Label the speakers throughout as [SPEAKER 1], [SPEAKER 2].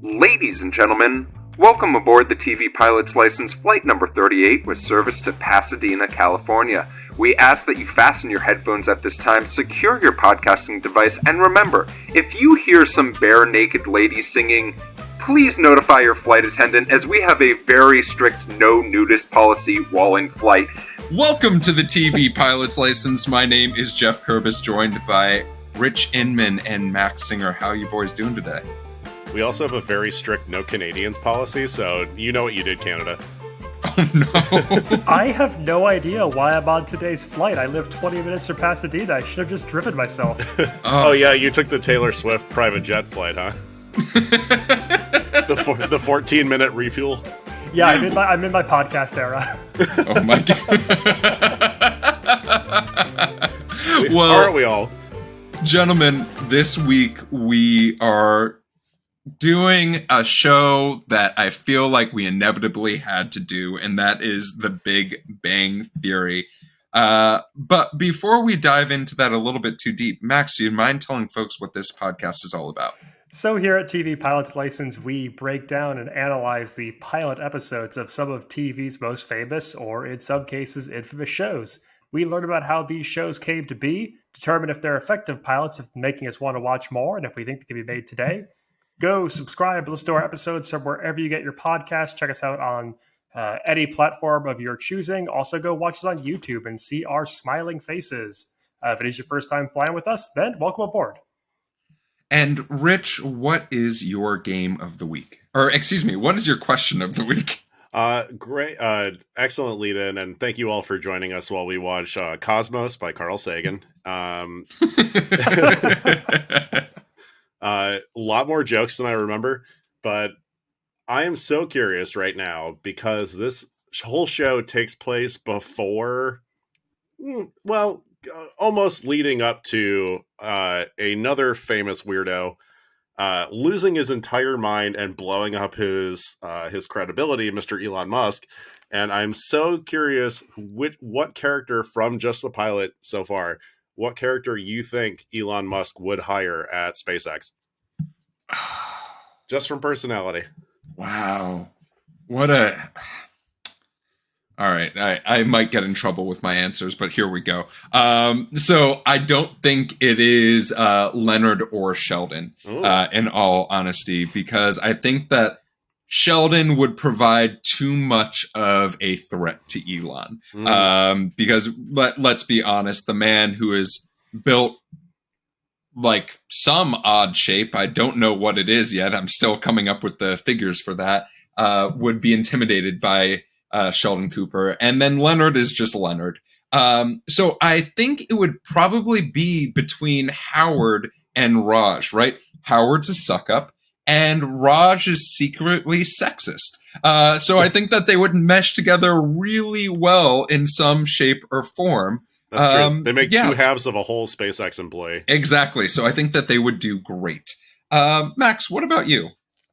[SPEAKER 1] Ladies and gentlemen, welcome aboard the TV Pilot's License Flight number 38 with service to Pasadena, California. We ask that you fasten your headphones at this time, secure your podcasting device, and remember, if you hear some bare-naked ladies singing, please notify your flight attendant as we have a very strict no nudist policy while in flight.
[SPEAKER 2] Welcome to the TV Pilot's License. My name is Geoff Kerbis, joined by Rich Inman and Max Singer. How are you boys doing today?
[SPEAKER 3] We also have a very strict no Canadians policy, so you know what you did, Canada.
[SPEAKER 2] Oh no.
[SPEAKER 4] I have no idea why I'm on today's flight. I live 20 minutes from Pasadena. I should have just driven myself.
[SPEAKER 3] Oh yeah, you took the Taylor Swift private jet flight, huh? the 14-minute refuel.
[SPEAKER 4] Yeah, I'm in my podcast era.
[SPEAKER 2] Oh my god. Well,
[SPEAKER 3] aren't we all?
[SPEAKER 2] Gentlemen, this week we are doing a show that I feel like we inevitably had to do, and that is The Big Bang Theory. But before we dive into that a little bit too deep, Max, do you mind telling folks what this podcast is all about?
[SPEAKER 4] So here at TV Pilot's License, we break down and analyze the pilot episodes of some of TV's most famous, or in some cases, infamous shows. We learn about how these shows came to be, determine if they're effective pilots, if making us want to watch more, and if we think they can be made today. Go subscribe, listen to our episodes from wherever you get your podcast. Check us out on any platform of your choosing. Also, go watch us on YouTube and see our smiling faces. If it is your first time flying with us, then welcome aboard.
[SPEAKER 2] And Rich, what is your game of the week? Or excuse me, what is your question of the week?
[SPEAKER 3] Great, excellent lead-in, and thank you all for joining us while we watch Cosmos by Carl Sagan. A lot more jokes than I remember, but I am so curious right now because this whole show takes place before, almost leading up to another famous weirdo losing his entire mind and blowing up his credibility, Mr. Elon Musk. And I'm so curious what character from just the pilot so far, what character you think Elon Musk would hire at SpaceX? Just from personality.
[SPEAKER 2] Wow. All right, I might get in trouble with my answers, but here we go. So I don't think it is Leonard or Sheldon, in all honesty, because I think that Sheldon would provide too much of a threat to Elon. Because let's be honest, the man who is built like some odd shape, I don't know what it is yet, I'm still coming up with the figures for that, would be intimidated by Sheldon Cooper. And then Leonard is just Leonard. So I think it would probably be between Howard and Raj, right? Howard's a suck-up, and Raj is secretly sexist. So I think that they would mesh together really well in some shape or form.
[SPEAKER 3] That's true. They make two halves of a whole SpaceX employee.
[SPEAKER 2] Exactly. So I think that they would do great. Max, what about you?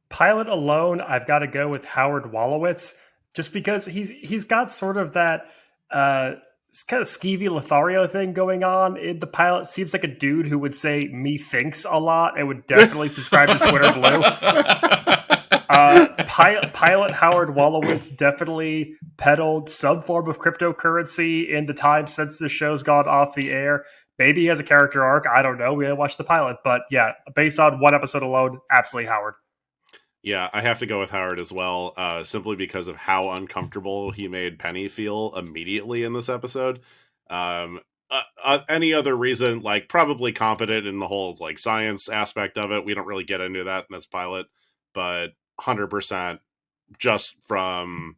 [SPEAKER 4] Pilot alone, I've got to go with Howard Wolowitz, just because he's got sort of that kind of skeevy Lothario thing going on in the pilot. Seems like a dude who would say "me thinks" a lot and would definitely subscribe to Twitter Blue. Pilot Howard Wolowitz definitely peddled some form of cryptocurrency in the time since the show's gone off the air. Maybe he has a character arc. I don't know. We haven't watched the pilot. But yeah, based on one episode alone, absolutely Howard.
[SPEAKER 3] Yeah, I have to go with Howard as well, simply because of how uncomfortable he made Penny feel immediately in this episode. Any other reason, like probably competent in the whole like science aspect of it. We don't really get into that in this pilot, but 100% just from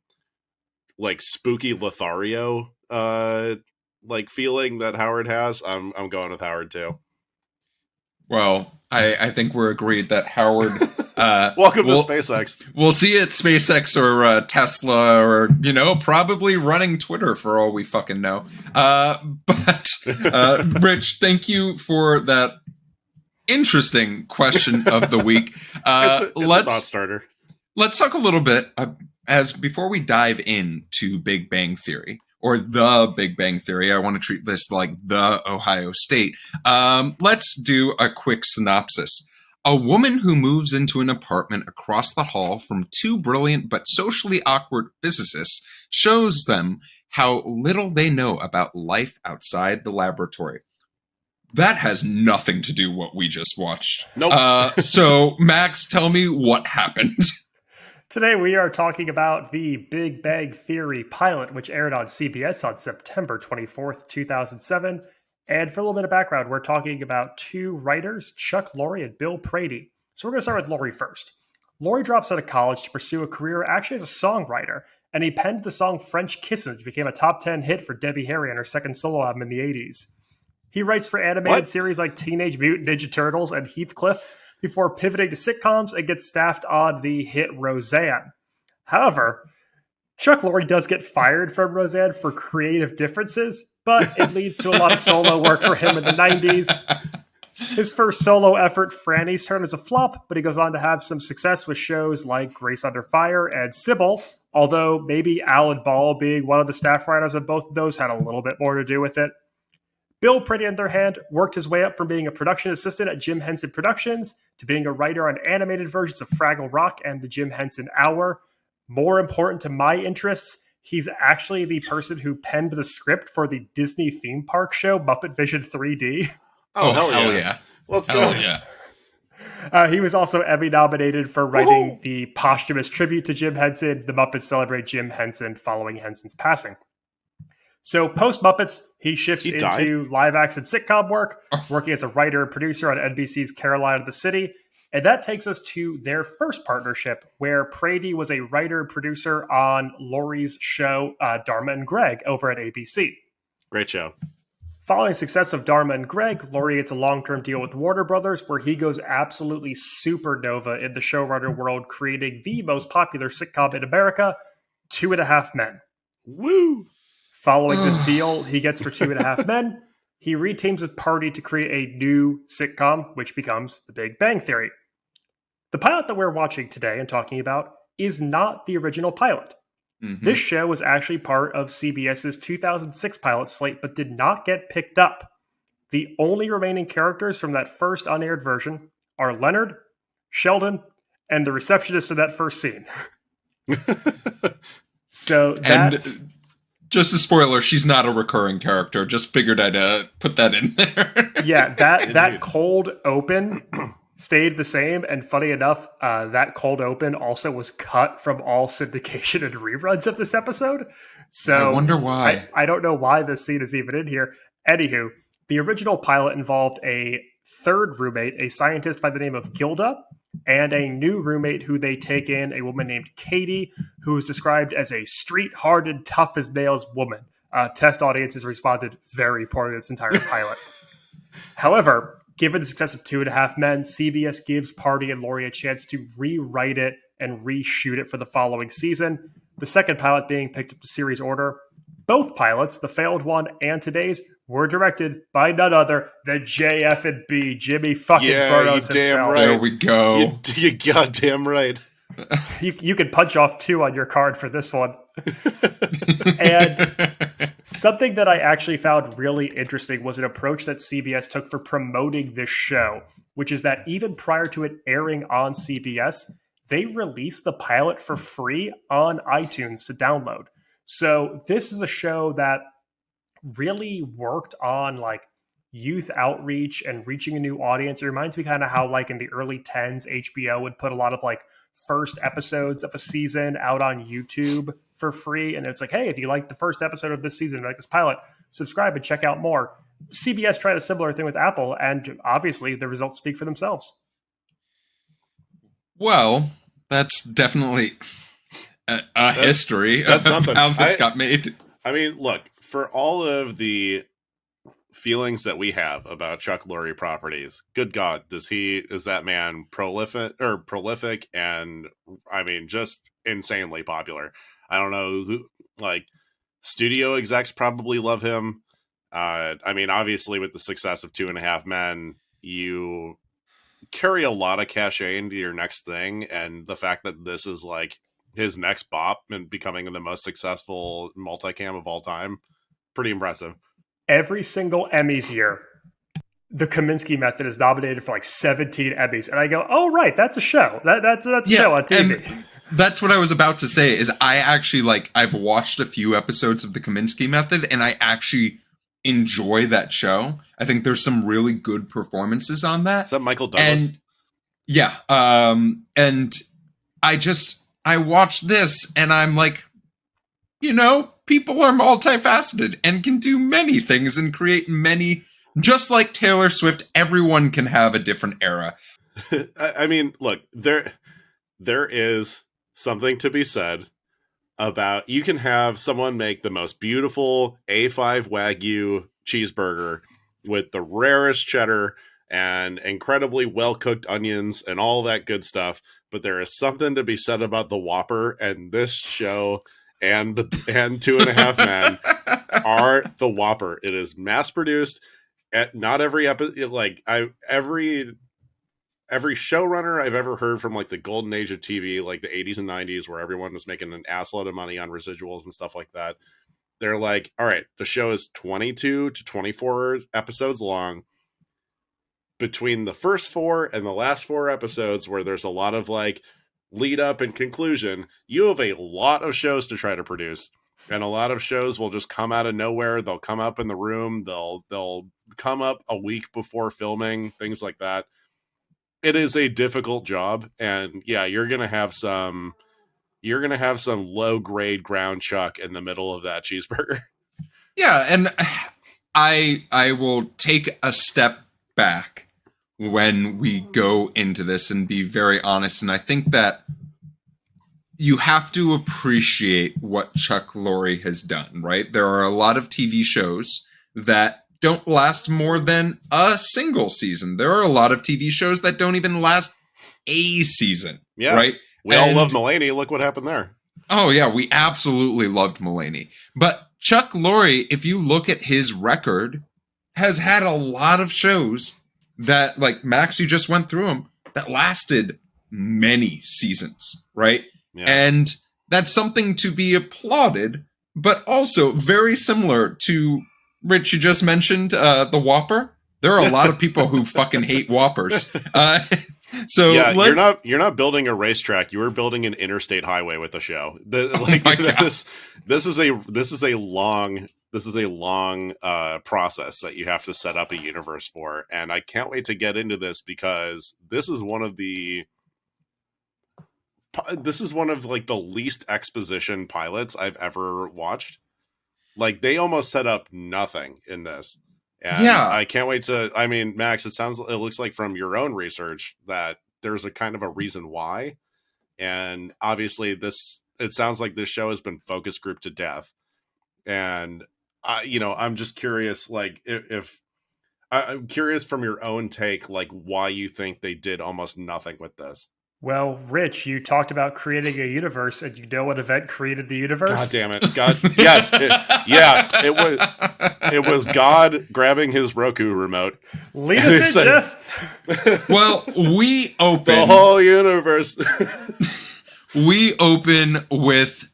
[SPEAKER 3] like spooky Lothario like feeling that Howard has. I'm going with Howard too.
[SPEAKER 2] Well, I think we're agreed that Howard
[SPEAKER 3] welcome to SpaceX.
[SPEAKER 2] We'll see it SpaceX or Tesla or, probably running Twitter for all we fucking know. But Rich, thank you for that interesting question of the week.
[SPEAKER 3] It's a thought starter.
[SPEAKER 2] Let's talk a little bit before we dive into Big Bang Theory. Or the Big Bang Theory. I want to treat this like the Ohio State. Let's do a quick synopsis. A woman who moves into an apartment across the hall from two brilliant but socially awkward physicists shows them how little they know about life outside the laboratory. That has nothing to do with what we just watched.
[SPEAKER 3] Nope.
[SPEAKER 2] So, Max, tell me what happened.
[SPEAKER 4] Today we are talking about the Big Bang Theory pilot, which aired on CBS on September 24th, 2007. And for a little bit of background, we're talking about two writers, Chuck Lorre and Bill Prady. So we're going to start with Lorre first. Lorre drops out of college to pursue a career actually as a songwriter, and he penned the song French Kissin', which became a top 10 hit for Debbie Harry on her second solo album in the 80s. He writes for animated series like Teenage Mutant Ninja Turtles and Heathcliff before pivoting to sitcoms and gets staffed on the hit Roseanne. However, Chuck Lorre does get fired from Roseanne for creative differences, but it leads to a lot of solo work for him in the 90s. His first solo effort, Franny's Turn, is a flop, but he goes on to have some success with shows like Grace Under Fire and Sybil, although maybe Alan Ball, being one of the staff writers of both of those, had a little bit more to do with it. Bill Prady, on the other hand, worked his way up from being a production assistant at Jim Henson Productions to being a writer on animated versions of Fraggle Rock and the Jim Henson Hour. More important to my interests, he's actually the person who penned the script for the Disney theme park show Muppet Vision 3D.
[SPEAKER 3] Oh, hell yeah. Let's go.
[SPEAKER 2] Yeah.
[SPEAKER 4] He was also Emmy nominated for writing the posthumous tribute to Jim Henson. The Muppets celebrate Jim Henson following Henson's passing. So post-Muppets, he shifts into live-action sitcom work, working as a writer and producer on NBC's Caroline of the City. And that takes us to their first partnership, where Prady was a writer and producer on Lorre's show Dharma and Greg over at ABC.
[SPEAKER 3] Great show.
[SPEAKER 4] Following the success of Dharma and Greg, Lorre gets a long-term deal with Warner Brothers, where he goes absolutely supernova in the showrunner world, creating the most popular sitcom in America, 2.5 Men.
[SPEAKER 3] Woo!
[SPEAKER 4] Following this deal he gets for 2.5 Men, he reteams with Prady to create a new sitcom, which becomes The Big Bang Theory. The pilot that we're watching today and talking about is not the original pilot. Mm-hmm. This show was actually part of CBS's 2006 pilot slate, but did not get picked up. The only remaining characters from that first unaired version are Leonard, Sheldon, and the receptionist in that first scene. So that...
[SPEAKER 2] And just a spoiler, she's not a recurring character. Just figured I'd put that in there.
[SPEAKER 4] Yeah, that cold open stayed the same. And funny enough, that cold open also was cut from all syndication and reruns of this episode. So
[SPEAKER 2] I wonder why.
[SPEAKER 4] I don't know why this scene is even in here. Anywho, the original pilot involved a third roommate, a scientist by the name of Gilda, and a new roommate who they take in, a woman named Katie, who is described as a street-hardened, tough-as-nails woman. Test audiences responded very poorly to this entire pilot. However, given the success of 2.5 Men, CBS gives Prady and Lorre a chance to rewrite it and reshoot it for the following season, the second pilot being picked up to series order. Both pilots, the failed one and today's, were directed by none other than JF&B, Jimmy fucking Burrows himself.
[SPEAKER 3] Right.
[SPEAKER 2] There we go.
[SPEAKER 3] You goddamn right.
[SPEAKER 4] You can punch off 2 on your card for this one. And something that I actually found really interesting was an approach that CBS took for promoting this show, which is that even prior to it airing on CBS, they released the pilot for free on iTunes to download. So this is a show that really worked on like youth outreach and reaching a new audience. It reminds me kind of how like in the early 10s, HBO would put a lot of like first episodes of a season out on YouTube for free. And it's like, hey, if you like the first episode of this season, like this pilot, subscribe and check out more. CBS tried a similar thing with Apple, and obviously the results speak for themselves.
[SPEAKER 2] Well, that's definitely a history of how this got made.
[SPEAKER 3] I mean, look, for all of the feelings that we have about Chuck Lorre properties, good God, is that man prolific and I mean, just insanely popular. I don't know who, like, studio execs probably love him. I mean, obviously with the success of 2.5 Men, you carry a lot of cachet into your next thing. And the fact that this is like his next bop and becoming the most successful multicam of all time, pretty impressive.
[SPEAKER 4] Every single Emmys year, the Kaminsky Method is nominated for like 17 Emmys, and I go, "Oh right, that's a show. That's a show on TV."
[SPEAKER 2] And that's what I was about to say. Is I actually I've watched a few episodes of the Kaminsky Method, and I actually enjoy that show. I think there's some really good performances on that.
[SPEAKER 3] Is that Michael Douglas?
[SPEAKER 2] And yeah, and I watched this, and I'm like, people are multifaceted and can do many things and create many. Just like Taylor Swift, everyone can have a different era.
[SPEAKER 3] I mean, look, there is something to be said about you can have someone make the most beautiful A5 Wagyu cheeseburger with the rarest cheddar and incredibly well-cooked onions and all that good stuff, but there is something to be said about the Whopper, and this show and 2.5 Men are the Whopper. It is mass-produced. At not every episode, every showrunner I've ever heard from the golden age of TV, like the 80s and 90s, where everyone was making an assload of money on residuals and stuff like that. They're like, all right, the show is 22 to 24 episodes long. Between the first 4 and the last 4 episodes, where there's a lot of lead up and conclusion, you have a lot of shows to try to produce. And a lot of shows will just come out of nowhere. They'll come up in the room. They'll come up a week before filming, things like that. It is a difficult job, and yeah, you're gonna have some low grade ground chuck in the middle of that cheeseburger.
[SPEAKER 2] Yeah, and I will take a step back when we go into this and be very honest. And I think that you have to appreciate what Chuck Lorre has done, right? There are a lot of TV shows that don't last more than a single season. There are a lot of TV shows that don't even last a season, right?
[SPEAKER 3] We all love Mulaney. Look what happened there.
[SPEAKER 2] Oh, yeah, we absolutely loved Mulaney. But Chuck Lorre, if you look at his record, has had a lot of shows that, Max, you just went through them, that lasted many seasons, right?
[SPEAKER 3] Yeah.
[SPEAKER 2] And that's something to be applauded, but also very similar to, Rich, you just mentioned the Whopper. There are a lot of people who fucking hate Whoppers. So
[SPEAKER 3] yeah, you're not building a racetrack. You are building an interstate highway with the show. This is a long process that you have to set up a universe for, and I can't wait to get into this because this is one of the least exposition pilots I've ever watched. They almost set up nothing in this. And
[SPEAKER 2] yeah,
[SPEAKER 3] I can't wait to. I mean, Max, it looks like from your own research that there's a kind of a reason why, and obviously it sounds like this show has been focus grouped to death. And I'm just curious, if I'm curious from your own take, why you think they did almost nothing with this.
[SPEAKER 4] Well, Rich, you talked about creating a universe, and you know what event created the universe?
[SPEAKER 3] God damn it! God, yes, it was God grabbing his Roku remote.
[SPEAKER 4] Lead us in, Geoff.
[SPEAKER 2] Well, we open
[SPEAKER 3] the whole universe.
[SPEAKER 2] We open with.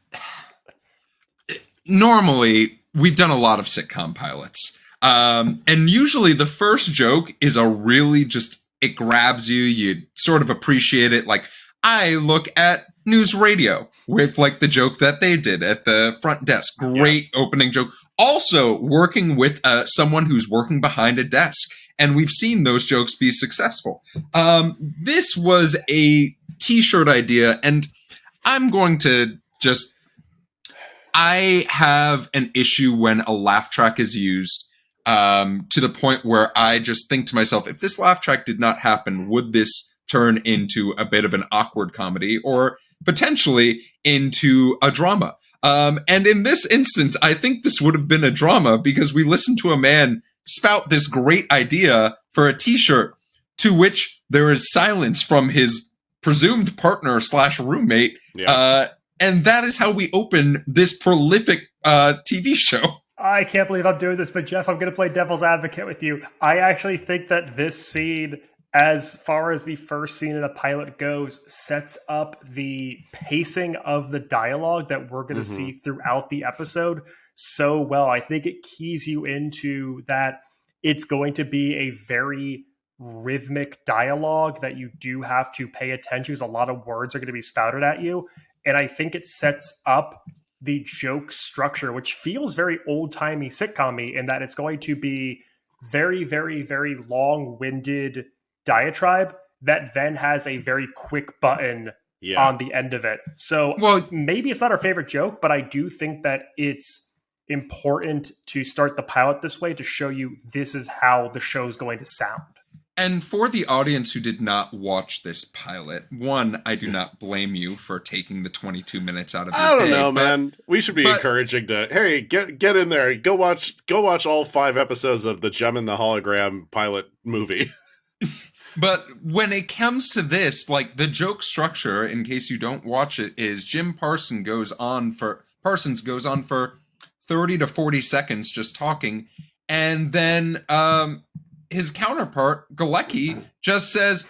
[SPEAKER 2] Normally, we've done a lot of sitcom pilots, and usually the first joke is a really it grabs you. You sort of appreciate it. I look at news radio with the joke that they did at the front desk. Great opening joke. Also working with someone who's working behind a desk. And we've seen those jokes be successful. This was a t-shirt idea. And I'm going to I have an issue when a laugh track is used. To the point where I just think to myself, if this laugh track did not happen, would this turn into a bit of an awkward comedy or potentially into a drama? And in this instance, I think this would have been a drama because we listened to a man spout this great idea for a t-shirt to which there is silence from his presumed partner / roommate. Yeah. And that is how we open this prolific TV show.
[SPEAKER 4] I can't believe I'm doing this, but Geoff, I'm going to play devil's advocate with you. I actually think that this scene, as far as the first scene in a pilot goes, sets up the pacing of the dialogue that we're going to see throughout the episode so well. I think it keys you into that it's going to be a very rhythmic dialogue that you do have to pay attention to. A lot of words are going to be spouted at you. And I think it sets up the joke structure, which feels very old-timey sitcom-y, in that it's going to be very, very, very long-winded diatribe that then has a very quick button on the end of it. So maybe it's not our favorite joke, but I do think that it's important to start the pilot this way to show you this is how the show's going to sound.
[SPEAKER 2] And for the audience who did not watch this pilot, one, I do not blame you for taking the 22 minutes out of your day.
[SPEAKER 3] I don't know, man. We should be encouraging to, hey, get in there, go watch all 5 episodes of the Gem and the Hologram pilot movie.
[SPEAKER 2] But when it comes to this, like, the joke structure, in case you don't watch it, is Jim Parsons goes on for 30 to 40 seconds just talking, and then his counterpart, Galecki, just says,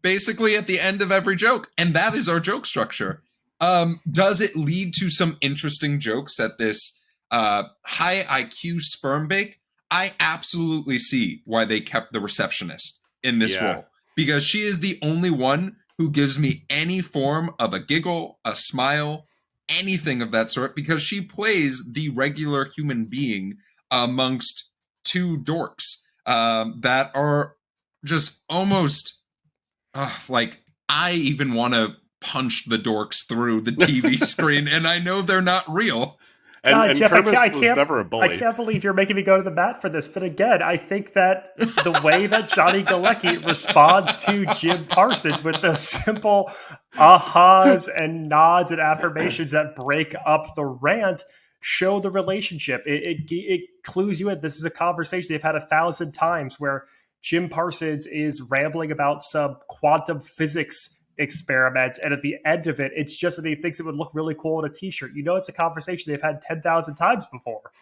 [SPEAKER 2] basically at the end of every joke. And that is our joke structure. Does it lead to some interesting jokes at this high IQ sperm bake? I absolutely see why they kept the receptionist in this role. Because she is the only one who gives me any form of a giggle, a smile, anything of that sort, because she plays the regular human being amongst 2 dorks. That are just almost like, I even want to punch the dorks through the TV screen, and I know they're not real.
[SPEAKER 3] And
[SPEAKER 4] Jeff,
[SPEAKER 3] Kerbis was never a bully.
[SPEAKER 4] I can't believe you're making me go to the bat for this, but again, I think that the way that Johnny Galecki responds to Jim Parsons with those simple ahas and nods and affirmations that break up the rant show the relationship. It clues you in. This is a conversation they've had 1,000 times where Jim Parsons is rambling about some quantum physics experiment, and at the end of it, it's just that he thinks it would look really cool on a t-shirt. You know, it's a conversation they've had 10,000 times before.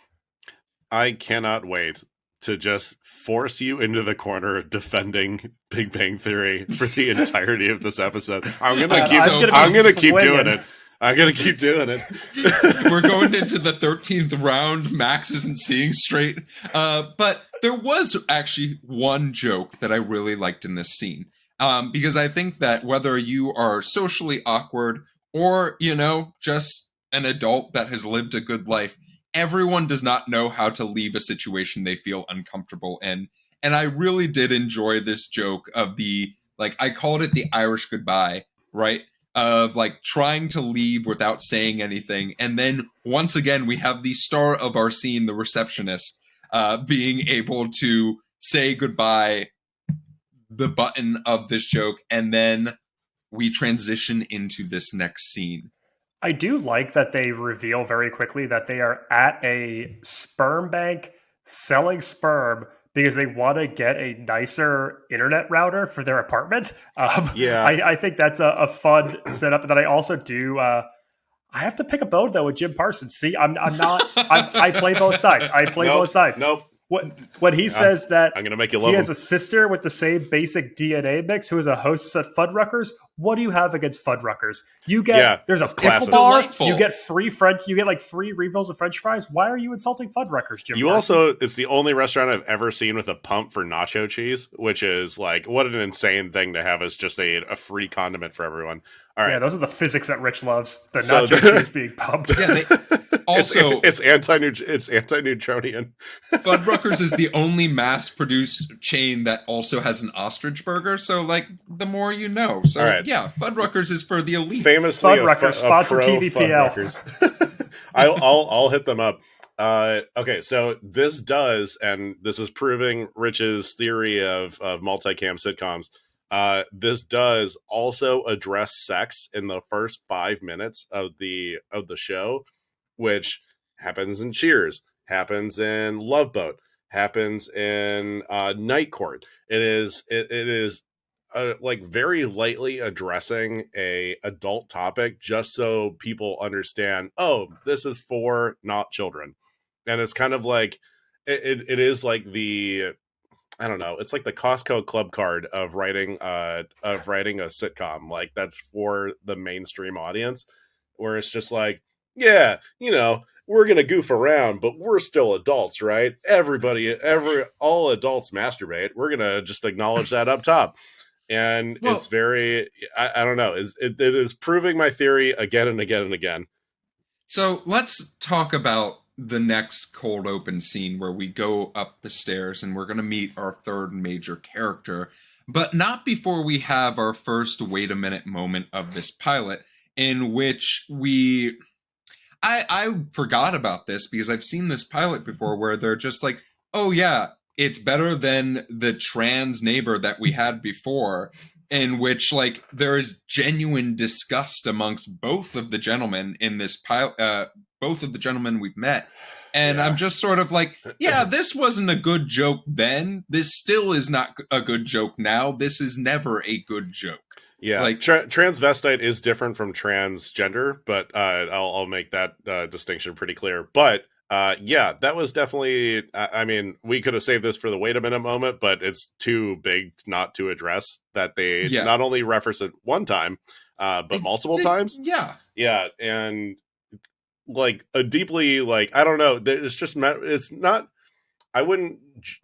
[SPEAKER 3] I cannot wait to just force you into the corner defending Big Bang Theory for the entirety of this episode. I'm gonna keep doing it. I'm going to keep doing it.
[SPEAKER 2] We're going into the 13th round. Max isn't seeing straight. But there was actually one joke that I really liked in this scene. Because I think that whether you are socially awkward or, you know, just an adult that has lived a good life, everyone does not know how to leave a situation they feel uncomfortable in. And I really did enjoy this joke of the, like, I called it the Irish goodbye, right? Of like trying to leave without saying anything. And then once again, we have the star of our scene, the receptionist, being able to say goodbye, the button of this joke. And then we transition into this next scene.
[SPEAKER 4] I do like that they reveal very quickly that they are at a sperm bank selling sperm because they want to get a nicer internet router for their apartment. I think that's a fun setup. And then I also do. I have to pick a bone though with Jim Parsons. See, I'm not. I play both sides. Both sides.
[SPEAKER 3] Nope.
[SPEAKER 4] When he says that
[SPEAKER 3] I'm gonna make you love
[SPEAKER 4] he has
[SPEAKER 3] him.
[SPEAKER 4] a sister with the same basic DNA mix who is a hostess at Fuddruckers, what do you have against Fuddruckers? You get there's a pickle bar,
[SPEAKER 2] delightful.
[SPEAKER 4] you get free like free refills of French fries. Why are you insulting Fuddruckers, Jim?
[SPEAKER 3] You
[SPEAKER 4] Parsons?
[SPEAKER 3] also, it's the only restaurant I've ever seen with a pump for nacho cheese, which is like, what an insane thing to have as just a free condiment for everyone. All right.
[SPEAKER 4] Yeah, those are the physics that Rich loves. The nacho cheese being pumped.
[SPEAKER 2] Yeah, also,
[SPEAKER 3] it's anti-Newtonian.
[SPEAKER 2] Fuddruckers is the only mass-produced chain that also has an ostrich burger. So, like, the more you know. So, yeah, Fuddruckers is for the elite.
[SPEAKER 3] Famously,
[SPEAKER 4] Fuddruckers, sponsor TVPL.
[SPEAKER 3] I'll hit them up. Okay, so this does, and this is proving Rich's theory of multicam sitcoms. This does also address sex in the first 5 minutes of the show, which happens in Cheers, happens in Love Boat, happens in Night Court. It is like very lightly addressing a adult topic just so people understand, oh, this is for not children. And it's kind of like it is like the, I don't know, it's like the Costco club card of writing a sitcom. Like, that's for the mainstream audience, where it's just like, yeah, we're going to goof around, but we're still adults, right? All adults masturbate. We're going to just acknowledge that up top. And
[SPEAKER 2] Well,
[SPEAKER 3] it's very, I don't know, it is proving my theory again and again and again.
[SPEAKER 2] So let's talk about the next cold open scene where we go up the stairs and we're going to meet our third major character, but not before we have our first wait a minute moment of this pilot in which I forgot about this because I've seen this pilot before where they're just like, oh yeah, it's better than the trans neighbor that we had before, in which like there is genuine disgust amongst both of the gentlemen in this pilot, both of the gentlemen we've met. And I'm just sort of like, yeah, this wasn't a good joke then. This still is not a good joke now. This is never a good joke.
[SPEAKER 3] Yeah, like transvestite is different from transgender, but I'll make that distinction pretty clear. But yeah, that was definitely. I mean, we could have saved this for the wait a minute moment, but it's too big not to address that they not only reference it one time, but multiple times. Yeah, and like a deeply like I don't know. It's not. I wouldn't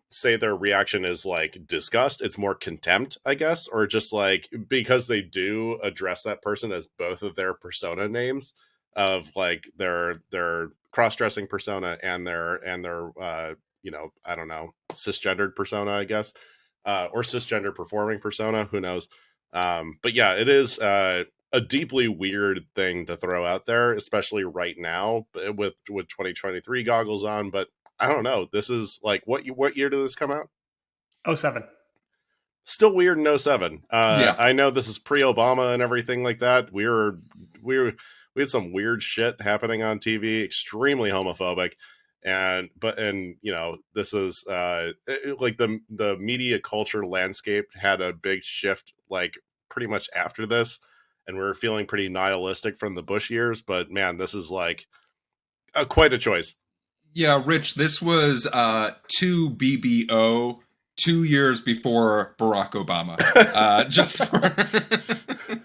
[SPEAKER 3] say their reaction is like disgust. It's more contempt, I guess, or just like because they do address that person as both of their persona names of like their cross-dressing persona and their I don't know, cisgendered persona, I guess, or cisgender performing persona. Who knows? But yeah, it is a deeply weird thing to throw out there, especially right now with 2023 goggles on. But I don't know. This is like what year did this come out?
[SPEAKER 4] 2007.
[SPEAKER 3] Still weird in 2007. I know this is pre-Obama and everything like that. We had some weird shit happening on TV, extremely homophobic, and this is like the media culture landscape had a big shift like pretty much after this, and we were feeling pretty nihilistic from the Bush years. But man, this is like quite a choice.
[SPEAKER 2] Yeah, Rich, this was 2 BBO, 2 years before Barack Obama. Just for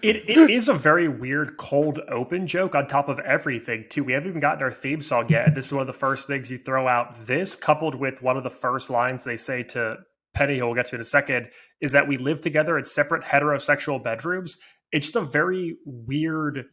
[SPEAKER 4] it is a very weird cold open joke on top of everything, too. We haven't even gotten our theme song yet, and this is one of the first things you throw out. This, coupled with one of the first lines they say to Penny, who we'll get to in a second, is that we live together in separate heterosexual bedrooms. It's just a very weird,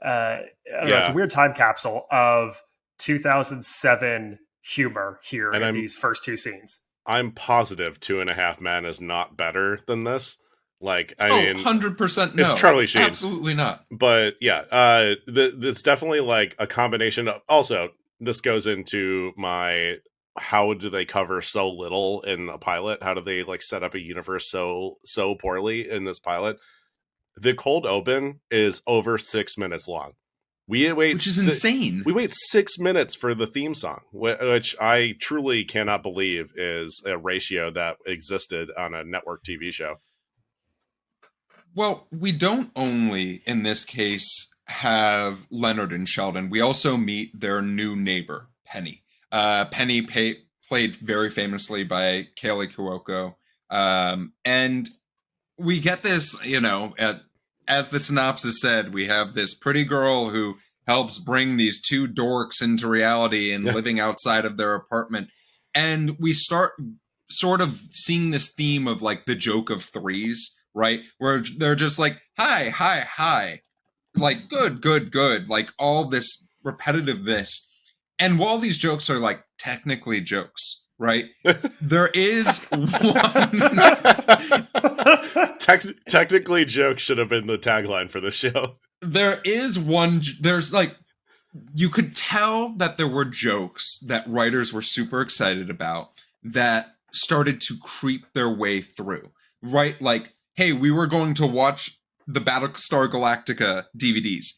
[SPEAKER 4] it's a weird time capsule of 2007 humor here in these first two scenes.
[SPEAKER 3] I'm positive 2.5 Men is not better than this. Like, I mean,
[SPEAKER 2] 100% no.
[SPEAKER 3] It's Charlie Sheen.
[SPEAKER 2] Absolutely not.
[SPEAKER 3] But yeah, it's definitely like a combination of. Also, this goes into my how do they cover so little in a pilot? How do they like set up a universe so poorly in this pilot? The cold open is over 6 minutes long.
[SPEAKER 2] Which is insane.
[SPEAKER 3] We wait 6 minutes for the theme song, which I truly cannot believe is a ratio that existed on a network TV show.
[SPEAKER 2] Well, we don't only, in this case, have Leonard and Sheldon. We also meet their new neighbor, Penny. Penny played very famously by Kaley Cuoco. And we get this, as the synopsis said, we have this pretty girl who helps bring these two dorks into reality and living outside of their apartment. And we start sort of seeing this theme of like the joke of threes, right? Where they're just like, hi, hi, hi. Like, good, good, good. Like all this repetitive this. And while these jokes are like technically jokes, right? There is one.
[SPEAKER 3] Technically, joke should have been the tagline for the show.
[SPEAKER 2] There is one. There's like, you could tell that there were jokes that writers were super excited about that started to creep their way through, right? Like, hey, we were going to watch the Battlestar Galactica DVDs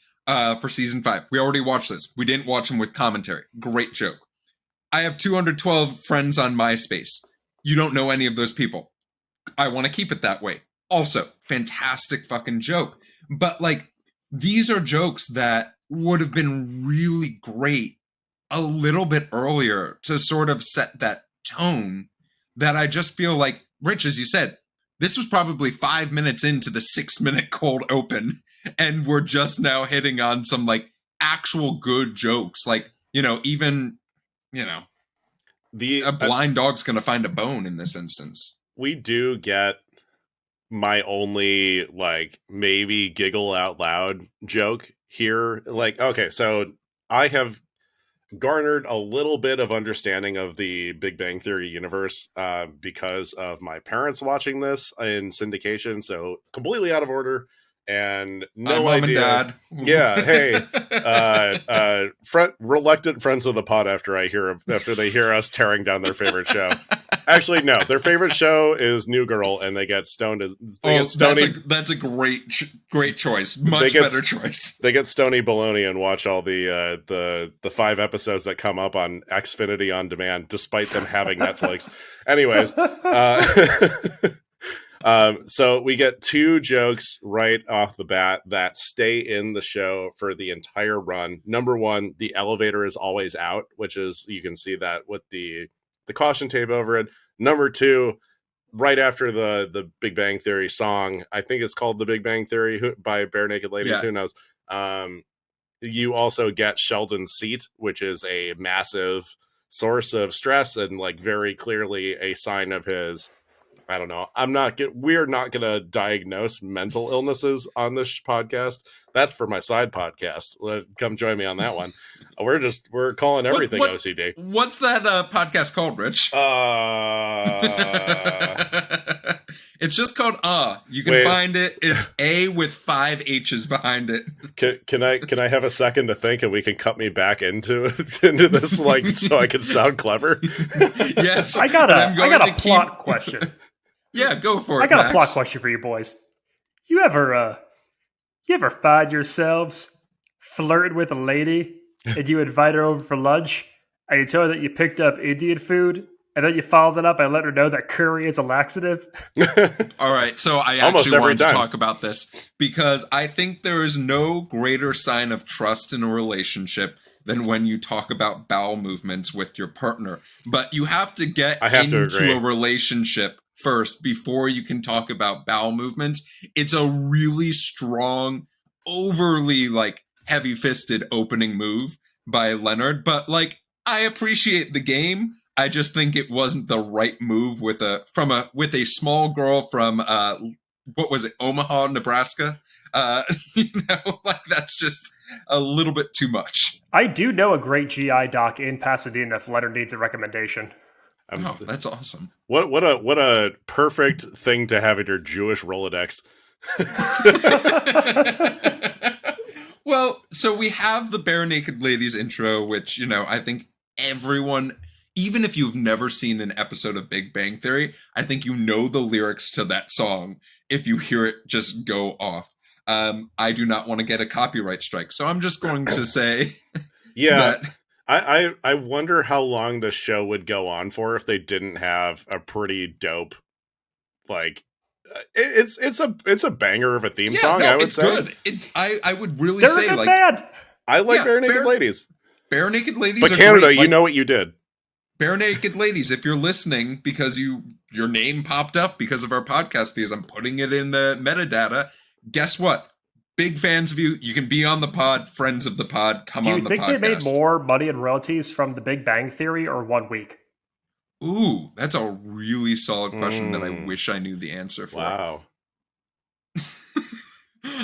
[SPEAKER 2] for season 5. We already watched this. We didn't watch them with commentary. Great joke. I have 212 friends on MySpace. You don't know any of those people. I want to keep it that way. Also, fantastic fucking joke. But like, these are jokes that would have been really great a little bit earlier to sort of set that tone that I just feel like, Rich, as you said, this was probably 5 minutes into the 6 minute cold open, and we're just now hitting on some like actual good jokes. Like, even, a blind dog's going to find a bone in this instance.
[SPEAKER 3] We do get my only, like, maybe giggle out loud joke here. Like, okay, so I have garnered a little bit of understanding of the Big Bang Theory universe because of my parents watching this in syndication, so completely out of order and no
[SPEAKER 2] Mom
[SPEAKER 3] idea.
[SPEAKER 2] And Dad.
[SPEAKER 3] Yeah, hey, reluctant friends of the pod after they hear us tearing down their favorite show. Actually, no, their favorite show is New Girl, and they get stoned.
[SPEAKER 2] That's a great choice. Much better choice.
[SPEAKER 3] They get stony baloney and watch all the 5 episodes that come up on Xfinity on demand, despite them having Netflix. Anyways, so we get 2 jokes right off the bat that stay in the show for the entire run. Number 1, the elevator is always out, which is, you can see that with the caution tape over it. Number 2, right after the Big Bang Theory song, I think it's called The Big Bang Theory by Bare Naked Ladies. Yeah. Who knows? You also get Sheldon's seat, which is a massive source of stress and, like, very clearly a sign of his, I don't know. We're not going to diagnose mental illnesses on this podcast. That's for my side podcast. Come join me on that one. We're calling everything OCD.
[SPEAKER 2] What's that podcast called, Rich? It's just called You can find it. It's A with 5 H's behind it.
[SPEAKER 3] Can I have a second to think, and we can cut me back into this, like, so I can sound clever?
[SPEAKER 2] Yes.
[SPEAKER 4] I got a plot question.
[SPEAKER 2] Yeah, go for it.
[SPEAKER 4] I got a plot question for you boys. You ever find yourselves flirting with a lady and you invite her over for lunch and you tell her that you picked up Indian food and then you follow it up and let her know that curry is a laxative?
[SPEAKER 2] All right, so I actually wanted to talk about this because I think there is no greater sign of trust in a relationship than when you talk about bowel movements with your partner. But you have to get into a relationship first before you can talk about bowel movements. It's a really strong, overly, like, heavy-fisted opening move by Leonard, but, like, I appreciate the game. I just think it wasn't the right move with a small girl from what was it, Omaha, Nebraska? Like, that's just a little bit too much.
[SPEAKER 4] I do know a great GI doc in Pasadena if Leonard needs a recommendation.
[SPEAKER 2] That's awesome.
[SPEAKER 3] What a perfect thing to have in your Jewish Rolodex.
[SPEAKER 2] Well, so we have the Bare Naked Ladies intro, which, I think everyone, even if you've never seen an episode of Big Bang Theory, I think you know the lyrics to that song if you hear it just go off. I do not want to get a copyright strike, so I'm just going to say
[SPEAKER 3] that... I wonder how long the show would go on for if they didn't have a pretty dope, like, it's a banger of a theme song. I would say
[SPEAKER 2] good. I would really say, like,
[SPEAKER 4] band.
[SPEAKER 3] I like Bare Naked Ladies.
[SPEAKER 2] Bare Naked Ladies,
[SPEAKER 3] but Canada, great, you know what you did.
[SPEAKER 2] Bare Naked Ladies, if you're listening because your name popped up because of our podcast, because I'm putting it in the metadata, guess what? Big fans of you. You can be on the pod, friends of the pod. Come on the podcast. Do you think
[SPEAKER 4] they made more money in royalties from the Big Bang Theory or 1 week?
[SPEAKER 2] Ooh, that's a really solid question that I wish I knew the answer for.
[SPEAKER 3] Wow.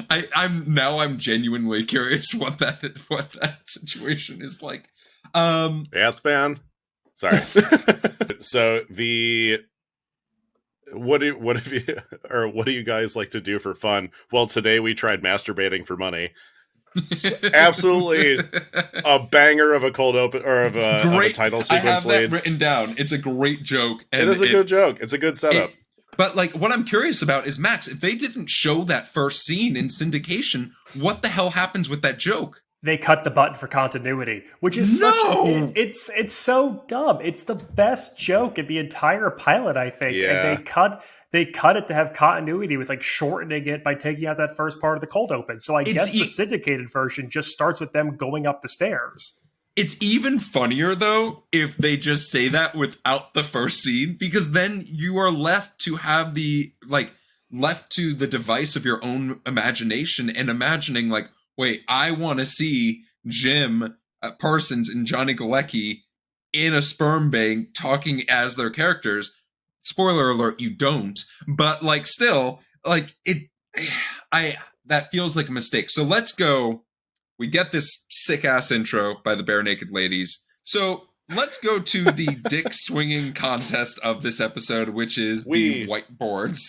[SPEAKER 2] I'm genuinely curious what that situation is like.
[SPEAKER 3] Yeah, it's banned. Sorry. So what do you guys like to do for fun? Well, today we tried masturbating for money. Absolutely a banger of a cold open or of a title sequence. I
[SPEAKER 2] have that written down. It's a great joke.
[SPEAKER 3] And it is a good joke. It's a good setup.
[SPEAKER 2] But, like, what I'm curious about is, Max, if they didn't show that first scene in syndication, what the hell happens with that joke?
[SPEAKER 4] They cut the button for continuity, which is it's so dumb. It's the best joke in the entire pilot, I think. Yeah. And they cut it to have continuity with, like, shortening it by taking out that first part of the cold open. So I guess the syndicated version just starts with them going up the stairs.
[SPEAKER 2] It's even funnier, though, if they just say that without the first scene, because then you are left to have left to the device of your own imagination and imagining, like, wait, I want to see Jim Parsons and Johnny Galecki in a sperm bank talking as their characters. Spoiler alert, you don't. But like still, like that feels like a mistake. So let's go. We get this sick ass intro by the Bare Naked Ladies. So let's go to the dick swinging contest of this episode, which is the whiteboards.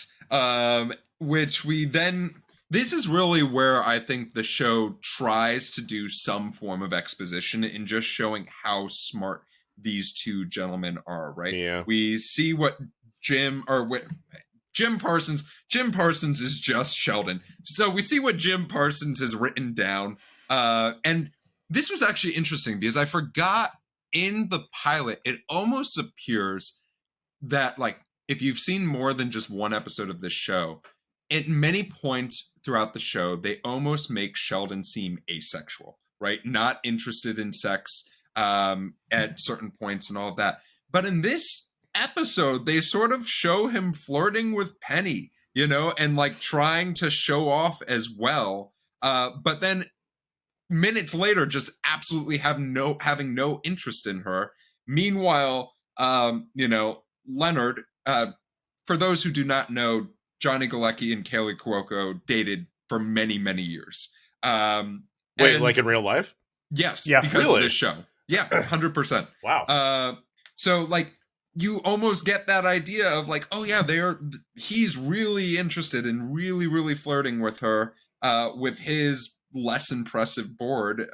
[SPEAKER 2] Which we then. This is really where I think the show tries to do some form of exposition in just showing how smart these two gentlemen are, right?
[SPEAKER 3] Yeah.
[SPEAKER 2] We see what Jim Parsons is just Sheldon. So we see what Jim Parsons has written down. And this was actually interesting because I forgot in the pilot, it almost appears that like if you've seen more than just one episode of this show, at many points throughout the show, they almost make Sheldon seem asexual, right? Not interested in sex at certain points and all of that. But in this episode, they sort of show him flirting with Penny, you know, and like trying to show off as well. But then minutes later, just absolutely having no interest in her. Meanwhile, you know, Leonard, for those who do not know, Johnny Galecki and Kaylee Cuoco dated for many, many years.
[SPEAKER 3] Wait, like in real life?
[SPEAKER 2] Yes,
[SPEAKER 4] yeah,
[SPEAKER 2] because
[SPEAKER 3] really?
[SPEAKER 2] of this show. Yeah, 100%.
[SPEAKER 3] Wow.
[SPEAKER 2] So like you almost get that idea of like, oh yeah, he's really interested and really, really flirting with her with his less impressive board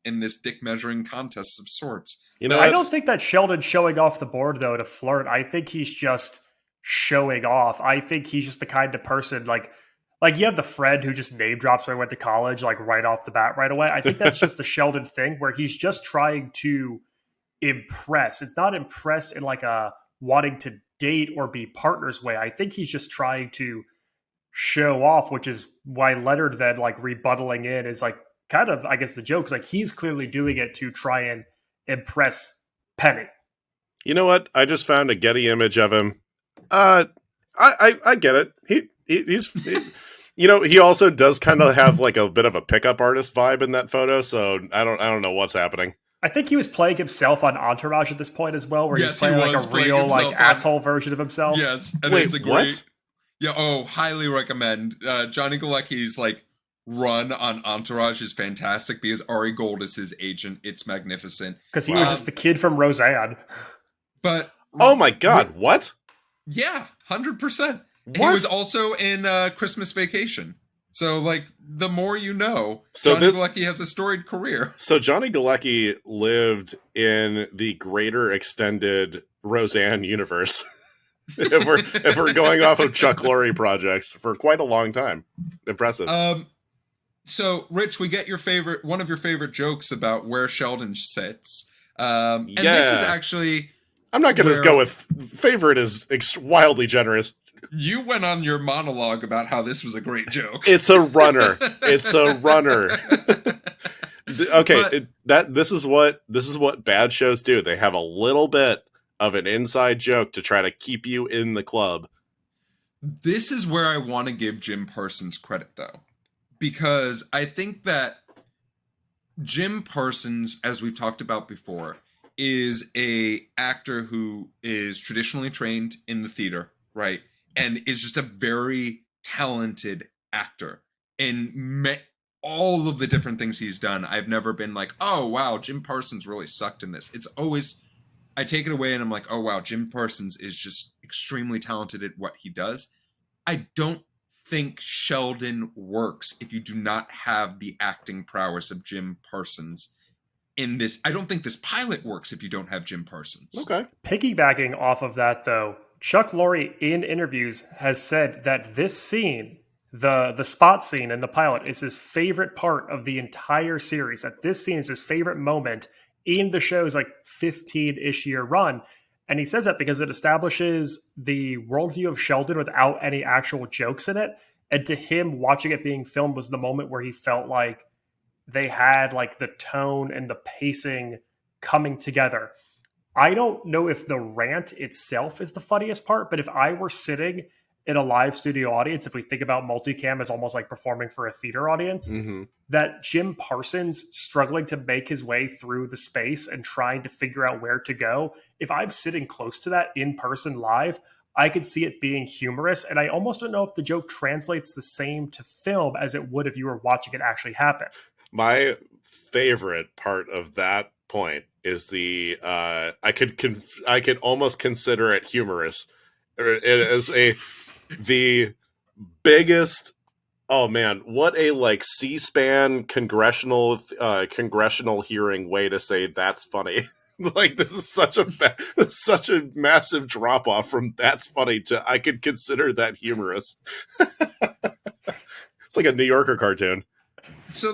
[SPEAKER 2] in this dick measuring contest of sorts.
[SPEAKER 3] You know,
[SPEAKER 4] I don't think that Sheldon's showing off the board though to flirt. I think he's just showing off. I think he's just the kind of person like you have the friend who just name drops where I went to college, like right off the bat, right away. I think that's just the Sheldon thing where he's just trying to impress. It's not impress in like a wanting to date or be partners way. I think he's just trying to show off, which is why Leonard then like rebuttaling in is like kind of, I guess the joke's like he's clearly doing it to try and impress Penny.
[SPEAKER 3] You know what? I just found a Getty image of him. I get it. He's you know, he also does kind of have like a bit of a pickup artist vibe in that photo. So I don't know what's happening.
[SPEAKER 4] I think he was playing himself on Entourage at this point as well, where he's playing like a real like asshole version of himself.
[SPEAKER 2] Yes, and
[SPEAKER 3] wait,
[SPEAKER 2] it's a great.
[SPEAKER 3] What?
[SPEAKER 2] Yeah. Oh, highly recommend. Johnny Galecki's like run on Entourage is fantastic because Ari Gold is his agent. It's magnificent
[SPEAKER 4] because he was just the kid from Roseanne.
[SPEAKER 2] But
[SPEAKER 3] oh my god, what?
[SPEAKER 2] Yeah, 100%. He
[SPEAKER 3] What?
[SPEAKER 2] was also in Christmas Vacation. So, like, the more you know,
[SPEAKER 3] So
[SPEAKER 2] Johnny
[SPEAKER 3] this-
[SPEAKER 2] Galecki has a storied career.
[SPEAKER 3] So Johnny Galecki lived in the greater extended Roseanne universe. if we're going off of Chuck Lorre projects for quite a long time. Impressive.
[SPEAKER 2] So, Rich, we get one of your favorite jokes about where Sheldon sits. And
[SPEAKER 3] Yeah.
[SPEAKER 2] this is actually...
[SPEAKER 3] I'm not going to go with favorite is wildly generous.
[SPEAKER 2] You went on your monologue about how this was a great joke.
[SPEAKER 3] It's a runner. It's a runner. Okay,
[SPEAKER 2] But-
[SPEAKER 3] this is what bad shows do. They have a little bit of an inside joke to try to keep you in the club.
[SPEAKER 2] This is where I want to give Jim Parsons credit, though, because I think that Jim Parsons, as we've talked about before, is a actor who is traditionally trained in the theater, right? And is just a very talented actor. And all of the different things he's done, I've never been like, oh, wow, Jim Parsons really sucked in this. It's always, I take it away and I'm like, oh, wow, Jim Parsons is just extremely talented at what he does. I don't think Sheldon works if you do not have the acting prowess of Jim Parsons in this. I don't think this pilot works if you don't have Jim Parsons.
[SPEAKER 3] Okay.
[SPEAKER 4] Piggybacking off of that, though, Chuck Lorre in interviews has said that this scene, the spot scene in the pilot, is his favorite part of the entire series. That this scene is his favorite moment in the show's like 15-ish year run. And he says that because it establishes the worldview of Sheldon without any actual jokes in it. And to him, watching it being filmed was the moment where he felt like they had like the tone and the pacing coming together. I don't know if the rant itself is the funniest part, but if I were sitting in a live studio audience, if we think about multicam as almost like performing for a theater audience,
[SPEAKER 3] Mm-hmm.
[SPEAKER 4] that Jim Parsons struggling to make his way through the space and trying to figure out where to go, if I'm sitting close to that in person live, I could see it being humorous. And I almost don't know if the joke translates the same to film as it would if you were watching it actually happen.
[SPEAKER 3] My favorite part of that point is the I could almost consider it humorous. It is the biggest. Oh man, what a like C-SPAN congressional hearing way to say that's funny. Like this is such a massive drop off from that's funny to I could consider that humorous. It's like a New Yorker cartoon.
[SPEAKER 2] So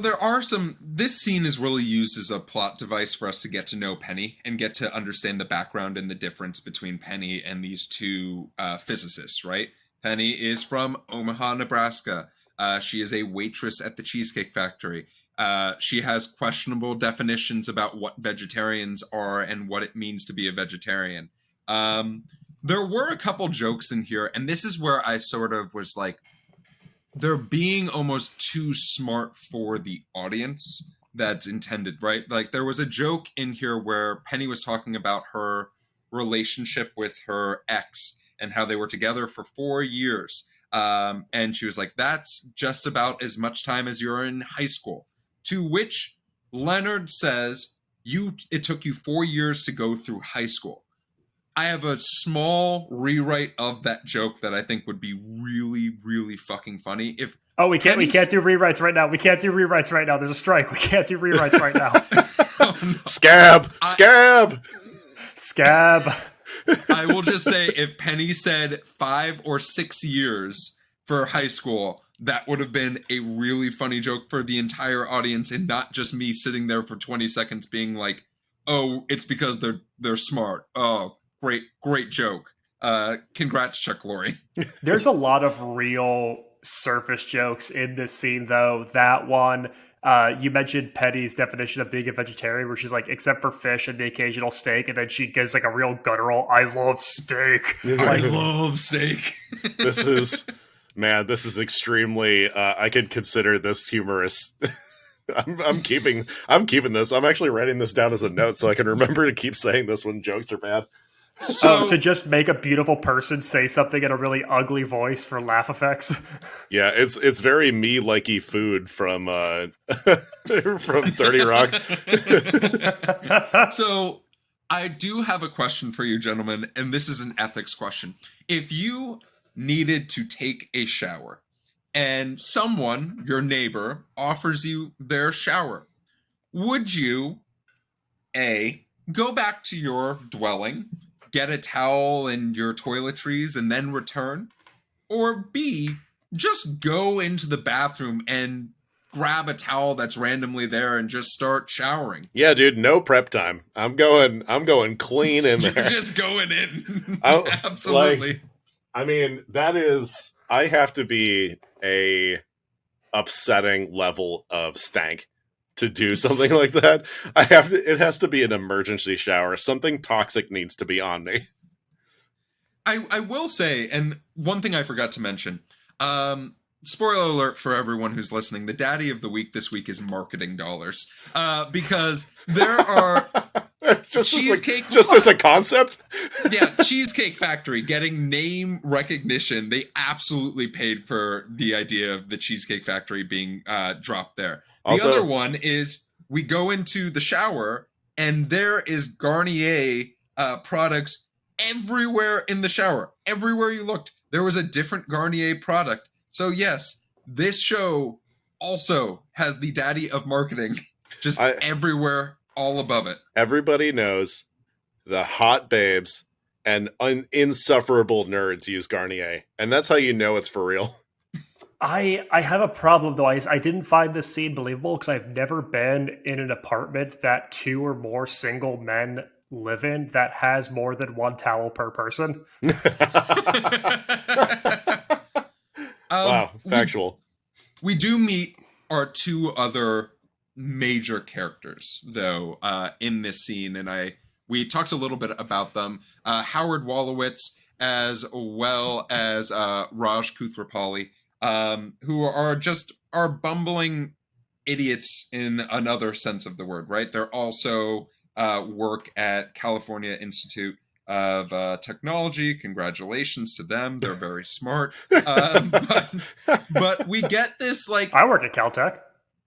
[SPEAKER 2] this scene is really used as a plot device for us to get to know Penny and get to understand the background and the difference between Penny and these two physicists, right? Penny is from Omaha, Nebraska. She is a waitress at the Cheesecake Factory. She has questionable definitions about what vegetarians are and what it means to be a vegetarian. There were a couple jokes in here, and this is where I sort of was like, they're being almost too smart for the audience that's intended, right? Like there was a joke in here where Penny was talking about her relationship with her ex and how they were together for 4 years. And she was like, that's just about as much time as you're in high school. To which Leonard says, it took you 4 years to go through high school. I have a small rewrite of that joke that I think would be really, really fucking funny.
[SPEAKER 4] We can't do rewrites right now. There's a strike. We can't do rewrites right now.
[SPEAKER 2] Oh, no.
[SPEAKER 3] Scab.
[SPEAKER 2] I will just say, if Penny said 5 or 6 years for high school, that would have been a really funny joke for the entire audience and not just me sitting there for 20 seconds being like, oh, it's because they're smart. Oh, great joke. Congrats, Chuck Lorre.
[SPEAKER 4] There's a lot of real surface jokes in this scene, though. That one, you mentioned Penny's definition of being a vegetarian, where she's like, except for fish and the occasional steak, and then she gives like a real guttural, I love steak.
[SPEAKER 2] I love steak.
[SPEAKER 3] This is extremely, I could consider this humorous. I'm keeping this. I'm actually writing this down as a note so I can remember to keep saying this when jokes are bad.
[SPEAKER 4] So to just make a beautiful person say something in a really ugly voice for laugh effects.
[SPEAKER 3] Yeah, it's very me likey food from 30 Rock.
[SPEAKER 2] So I do have a question for you, gentlemen, and this is an ethics question. If you needed to take a shower and someone, your neighbor, offers you their shower, would you, A, go back to your dwelling, get a towel and your toiletries, and then return? Or B, just go into the bathroom and grab a towel that's randomly there and just start showering?
[SPEAKER 3] Yeah, dude, no prep time. I'm going clean in there.
[SPEAKER 2] You're just going in. Absolutely.
[SPEAKER 3] Like, I mean, I have to be a upsetting level of stank to do something like that. It has to be an emergency shower. Something toxic needs to be on me.
[SPEAKER 2] I will say, and one thing I forgot to mention, spoiler alert for everyone who's listening, the daddy of the week this week is marketing dollars. Because there are Cheesecake...
[SPEAKER 3] Just as a concept?
[SPEAKER 2] Yeah, Cheesecake Factory getting name recognition. They absolutely paid for the idea of the Cheesecake Factory being dropped there. The other one is we go into the shower and there is Garnier products everywhere in the shower. Everywhere you looked, there was a different Garnier product. So yes, this show also has the daddy of marketing just everywhere, all above it.
[SPEAKER 3] Everybody knows the hot babes and insufferable nerds use Garnier. And that's how you know it's for real.
[SPEAKER 4] I have a problem, though. I didn't find this scene believable because I've never been in an apartment that 2 or more single men live in that has more than one towel per person.
[SPEAKER 3] Wow, factual.
[SPEAKER 2] We do meet our 2 other major characters, though, in this scene, and we talked a little bit about them. Howard Wolowitz as well as Raj Koothrappali, who are bumbling idiots in another sense of the word, right? They're also work at California Institute of Technology. Congratulations to them. They're very smart. But we get this, like...
[SPEAKER 4] I work at Caltech.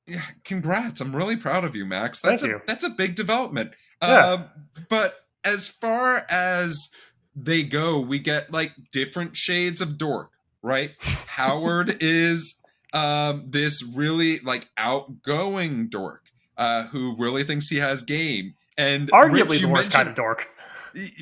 [SPEAKER 2] Yeah, congrats. I'm really proud of you, Max.
[SPEAKER 4] Thank you.
[SPEAKER 2] That's a big development.
[SPEAKER 4] Yeah.
[SPEAKER 2] But as far as they go, we get like different shades of dork, right? Howard is this really like outgoing dork who really thinks he has game. And
[SPEAKER 4] Arguably the worst kind of dork.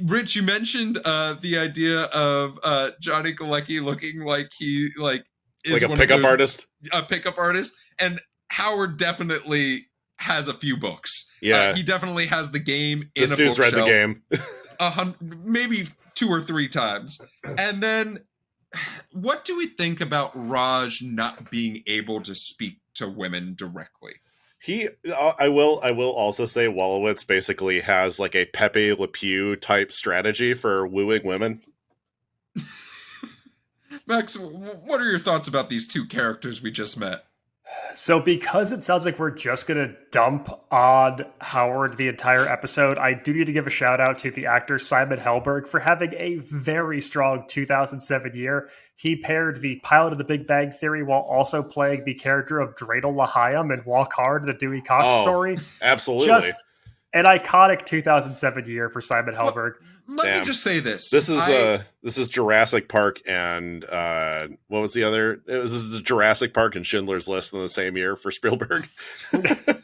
[SPEAKER 2] Rich, you mentioned the idea of Johnny Galecki looking like he is
[SPEAKER 3] like a pickup artist.
[SPEAKER 2] A pickup artist. And Howard definitely has a few books.
[SPEAKER 3] Yeah.
[SPEAKER 2] He definitely has the game in
[SPEAKER 3] this
[SPEAKER 2] a
[SPEAKER 3] dude's
[SPEAKER 2] bookshelf.
[SPEAKER 3] read the
[SPEAKER 2] game. Maybe 2 or 3 times. And then what do we think about Raj not being able to speak to women directly?
[SPEAKER 3] I will also say Wolowitz basically has like a Pepe Le Pew type strategy for wooing women.
[SPEAKER 2] Max, what are your thoughts about these 2 characters we just met?
[SPEAKER 4] So because it sounds like we're just going to dump on Howard the entire episode, I do need to give a shout out to the actor Simon Helberg for having a very strong 2007 year. He paired the pilot of The Big Bang Theory while also playing the character of Dreidel Lahayim in Walk Hard, the Dewey Cox story.
[SPEAKER 3] Absolutely.
[SPEAKER 4] Just an iconic 2007 year for Simon Helberg.
[SPEAKER 2] Let me just say this.
[SPEAKER 3] This is Jurassic Park and what was the other? This is Jurassic Park and Schindler's List in the same year for Spielberg.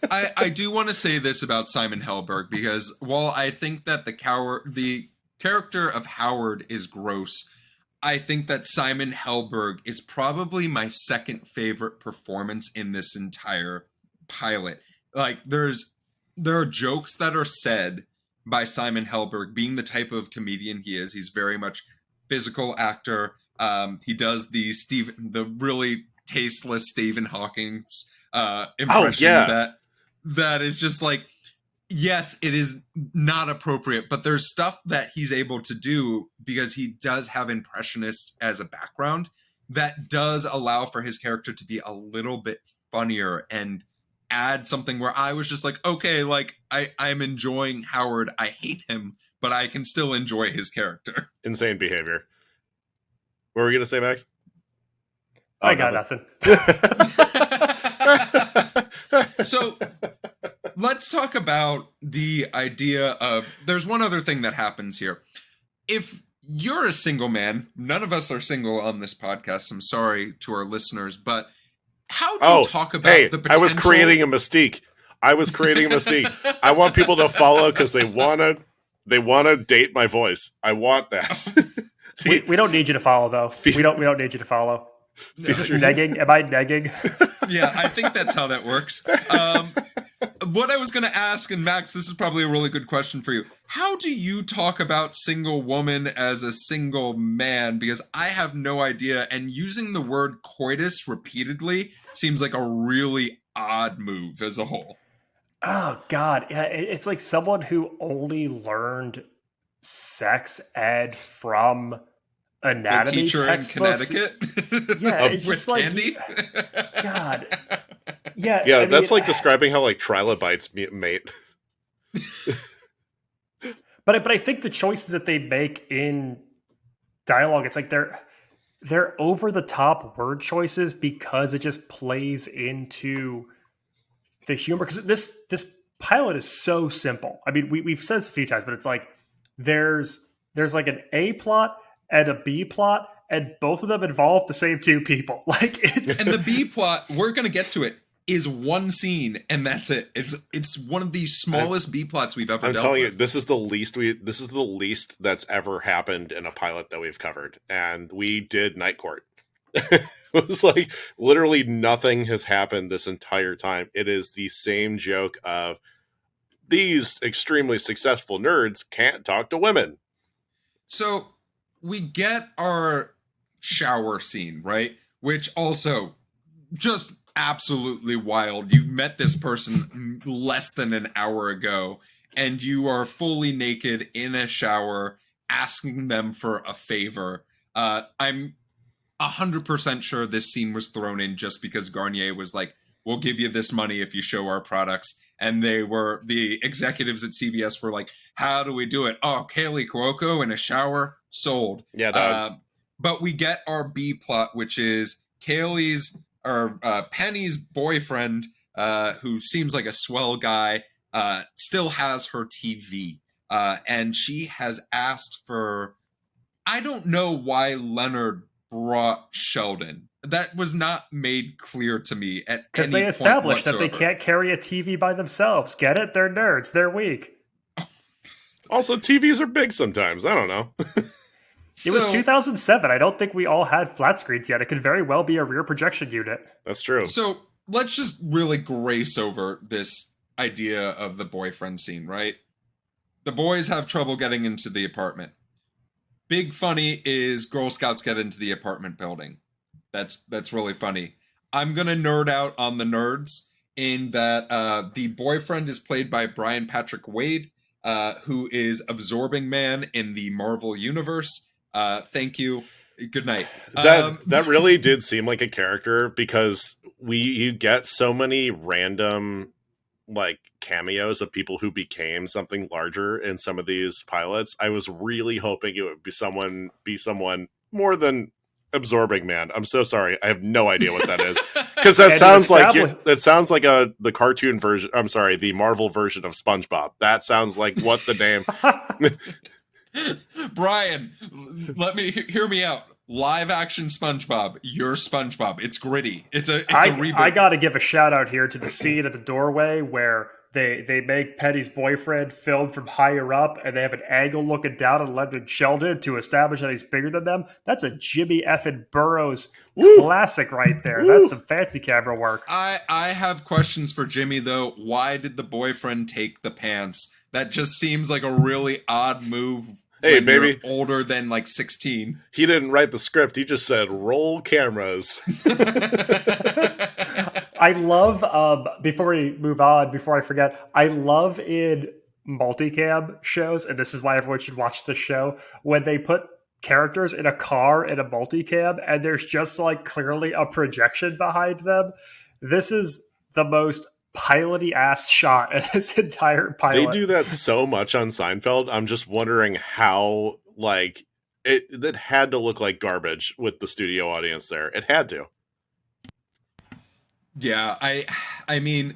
[SPEAKER 2] I do want to say this about Simon Helberg, because while I think that the character of Howard is gross, I think that Simon Helberg is probably my second favorite performance in this entire pilot. Like there are jokes that are said by Simon Helberg, being the type of comedian he is. He's very much physical actor. He does the really tasteless Stephen Hawking's impression that is just like, yes, it is not appropriate, but there's stuff that he's able to do because he does have impressionist as a background that does allow for his character to be a little bit funnier and add something where I was just like, okay, like I'm enjoying Howard. I hate him, but I can still enjoy his character.
[SPEAKER 3] Insane behavior. What were we gonna say, Max?
[SPEAKER 4] I got nothing.
[SPEAKER 2] So let's talk about the idea of, there's one other thing that happens here. If you're a single man, none of us are single on this podcast, I'm sorry to our listeners, but how do you talk about the potential?
[SPEAKER 3] I was creating a mystique. I want people to follow because they want to date my voice. I want that.
[SPEAKER 4] we don't need you to follow, though. We don't need you to follow. Is this negging? Am I negging?
[SPEAKER 2] Yeah, I think that's how that works. What I was going to ask, and Max, this is probably a really good question for you. How do you talk about single woman as a single man? Because I have no idea, and using the word coitus repeatedly seems like a really odd move as a whole.
[SPEAKER 4] Oh, God. Yeah, it's like someone who only learned sex ed from anatomy
[SPEAKER 2] teacher
[SPEAKER 4] textbooks.
[SPEAKER 2] In Connecticut.
[SPEAKER 4] Yeah, it's just like
[SPEAKER 2] candy.
[SPEAKER 4] God. Yeah,
[SPEAKER 3] yeah, that's like describing how like trilobites mate.
[SPEAKER 4] But I think the choices that they make in dialogue, it's like they're over the top word choices because it just plays into the humor. Because this pilot is so simple. I mean, we've said this a few times, but it's like there's like an A plot and a B plot, and both of them involve the same 2 people. Like it's
[SPEAKER 2] and the B plot, we're gonna get to it, is one scene, and that's it. It's one of the smallest B plots we've ever.
[SPEAKER 3] I'm telling you, this is the least that's ever happened in a pilot that we've covered, and we did Night Court. It was like literally nothing has happened this entire time. It is the same joke of these extremely successful nerds can't talk to women.
[SPEAKER 2] So we get our shower scene, right? Which also just absolutely wild. You met this person less than an hour ago, and you are fully naked in a shower asking them for a favor. I'm 100% sure this scene was thrown in just because Garnier was like, we'll give you this money if you show our products. And the executives at CBS were like, how do we do it? Oh, Kaylee Cuoco in a shower, sold.
[SPEAKER 3] Yeah, dog.
[SPEAKER 2] But we get our B plot, which is Penny's boyfriend, who seems like a swell guy, still has her TV. And she has asked for, I don't know why Leonard brought Sheldon. That was not made clear to me at any point
[SPEAKER 4] because they established that
[SPEAKER 2] whatsoever.
[SPEAKER 4] they can't carry a TV by themselves. Get it? They're nerds. They're weak.
[SPEAKER 3] Also, TVs are big sometimes. I don't know.
[SPEAKER 4] It was 2007. I don't think we all had flat screens yet. It could very well be a rear projection unit.
[SPEAKER 3] That's true.
[SPEAKER 2] So let's just really grace over this idea of the boyfriend scene, right? The boys have trouble getting into the apartment. Big funny is Girl Scouts get into the apartment building. That's really funny. I'm going to nerd out on the nerds in that the boyfriend is played by Brian Patrick Wade, who is Absorbing Man in the Marvel Universe. Thank you. Good night.
[SPEAKER 3] That really did seem like a character because you get so many random like cameos of people who became something larger in some of these pilots. I was really hoping it would be someone more than Absorbing Man. I'm so sorry. I have no idea what that is. Because that sounds like the cartoon version. I'm sorry, the Marvel version of SpongeBob. That sounds like what the name.
[SPEAKER 2] Brian, hear me out. Live action SpongeBob. You're SpongeBob. It's gritty. It's a reboot.
[SPEAKER 4] I got to give a shout out here to the scene at the doorway where they make Penny's boyfriend film from higher up, and they have an angle looking down on Leonard Sheldon to establish that he's bigger than them. That's a Jimmy effing Burrows classic right there. That's some fancy camera work.
[SPEAKER 2] I have questions for Jimmy though. Why did the boyfriend take the pants? That just seems like a really odd move.
[SPEAKER 3] Hey,
[SPEAKER 2] when
[SPEAKER 3] baby.
[SPEAKER 2] You're older than like 16.
[SPEAKER 3] He didn't write the script. He just said, roll cameras.
[SPEAKER 4] I love, before we move on, before I forget, I love in multicam shows, and this is why everyone should watch this show, when they put characters in a car in a multicam, and there's just like clearly a projection behind them. This is the most piloty ass shot in this entire pilot.
[SPEAKER 3] They do that so much on Seinfeld. I'm just wondering how, like, it had to look like garbage with the studio audience there. It had to.
[SPEAKER 2] Yeah, I mean,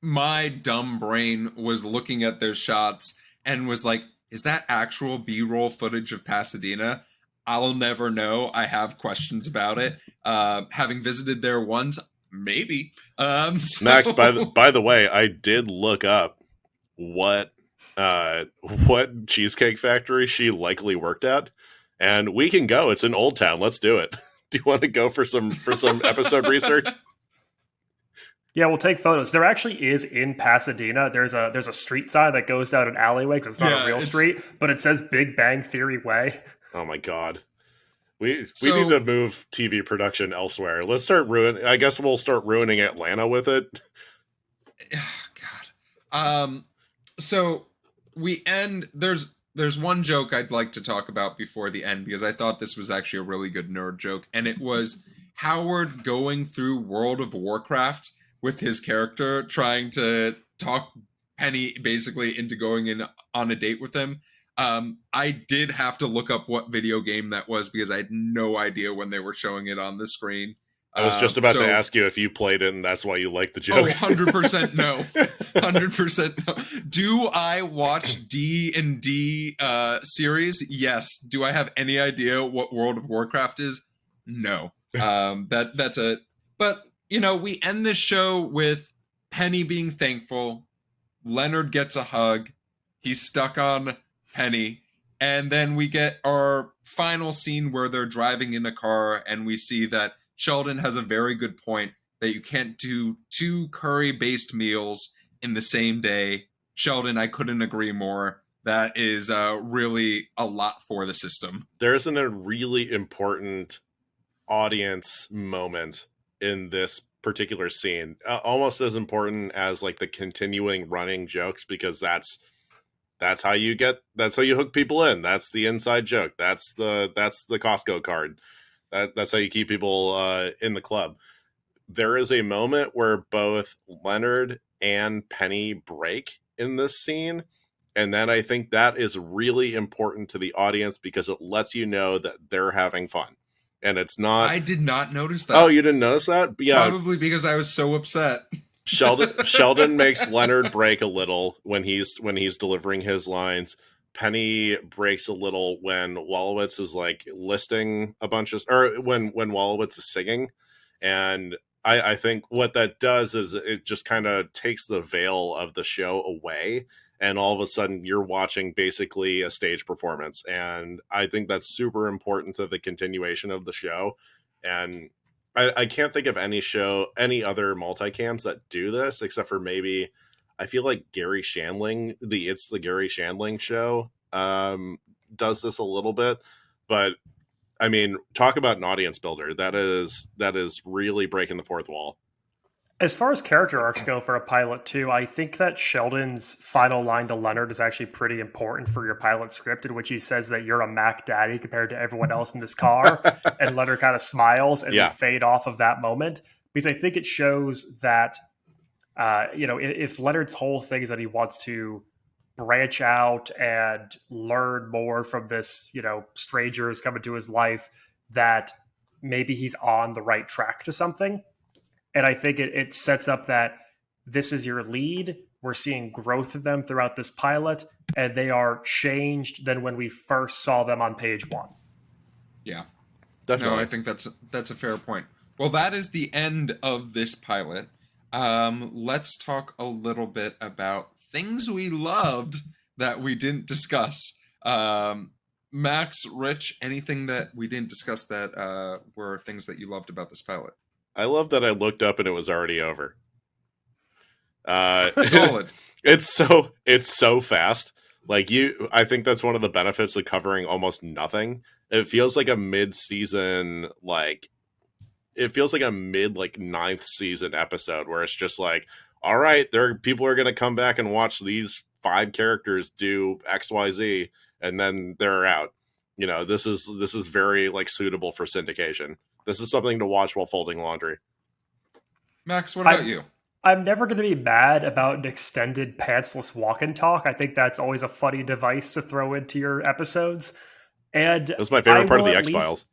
[SPEAKER 2] my dumb brain was looking at those shots and was like, is that actual B-roll footage of Pasadena? I'll never know. I have questions about it. Having visited there once, maybe.
[SPEAKER 3] Max, by the way, I did look up what Cheesecake Factory she likely worked at, and we can go. It's in Old Town. Let's do it. Do you want to go for some episode research?
[SPEAKER 4] Yeah, we'll take photos. There actually is in Pasadena. There's a street sign that goes down an alleyway because it's not a real street, but it says Big Bang Theory Way. Oh
[SPEAKER 3] my god. We need to move TV production elsewhere. Let's start I guess we'll start ruining Atlanta with it.
[SPEAKER 2] God. So we end. There's one joke I'd like to talk about before the end because I thought this was actually a really good nerd joke, and it was Howard going through World of Warcraft with his character, trying to talk Penny basically into going in on a date with him. I did have to look up what video game that was because I had no idea when they were showing it on the screen.
[SPEAKER 3] I was just about to ask you if you played it and that's why you liked the joke.
[SPEAKER 2] 100% no. 100% no. Do I watch D&D series? Yes. Do I have any idea what World of Warcraft is? No. That's it. But, we end this show with Penny being thankful. Leonard gets a hug. He's stuck on Penny. And then we get our final scene where they're driving in a car and we see that Sheldon has a very good point that you can't do 2 curry-based meals in the same day. Sheldon, I couldn't agree more. That is really a lot for the system.
[SPEAKER 3] There isn't a really important audience moment in this particular scene. Almost as important as like the continuing running jokes, because that's That's how you hook people in. That's the inside joke. That's the Costco card. That's how you keep people in the club. There is a moment where both Leonard and Penny break in this scene. And then I think that is really important to the audience because it lets you know that they're having fun. And it's not...
[SPEAKER 2] I did not notice that.
[SPEAKER 3] Oh, you didn't notice that? Yeah.
[SPEAKER 2] Probably because I was so upset.
[SPEAKER 3] Sheldon makes Leonard break a little when he's delivering his lines. Penny breaks a little when Wolowitz is like listing a bunch of, or when Wolowitz is singing. And I think what that does is it just kind of takes the veil of the show away. And all of a sudden you're watching basically a stage performance. And I think that's super important to the continuation of the show. And I can't think of any other multicams that do this, except for maybe, I feel like Gary Shandling, It's the Gary Shandling Show, does this a little bit. But I mean, talk about an audience builder. That is really breaking the fourth wall.
[SPEAKER 4] As far as character arcs go for a pilot too, I think that Sheldon's final line to Leonard is actually pretty important for your pilot script, in which he says that you're a Mac Daddy compared to everyone else in this car. And Leonard kind of smiles and we fade off of that moment. Because I think it shows that, if Leonard's whole thing is that he wants to branch out and learn more from this, strangers coming to his life, that maybe he's on the right track to something. And I think it sets up that this is your lead. We're seeing growth of them throughout this pilot, and they are changed than when we first saw them on page 1.
[SPEAKER 2] Yeah.
[SPEAKER 3] Definitely.
[SPEAKER 2] No, I think that's a fair point. Well, that is the end of this pilot. Let's talk a little bit about things we loved that we didn't discuss. Max, Rich, anything that we didn't discuss that were things that you loved about this pilot?
[SPEAKER 3] I love that I looked up and it was already over.
[SPEAKER 2] Solid.
[SPEAKER 3] It's so fast. I think that's one of the benefits of covering almost nothing. It feels like a mid-season, ninth season episode where it's just like, all right, people are going to come back and watch these 5 characters do XYZ, and then they're out. This is very suitable for syndication. This is something to watch while folding laundry.
[SPEAKER 2] Max, what about you?
[SPEAKER 4] I'm never going to be mad about an extended pantsless walk and talk. I think that's always a funny device to throw into your episodes. And
[SPEAKER 3] that's my favorite part of the X-Files.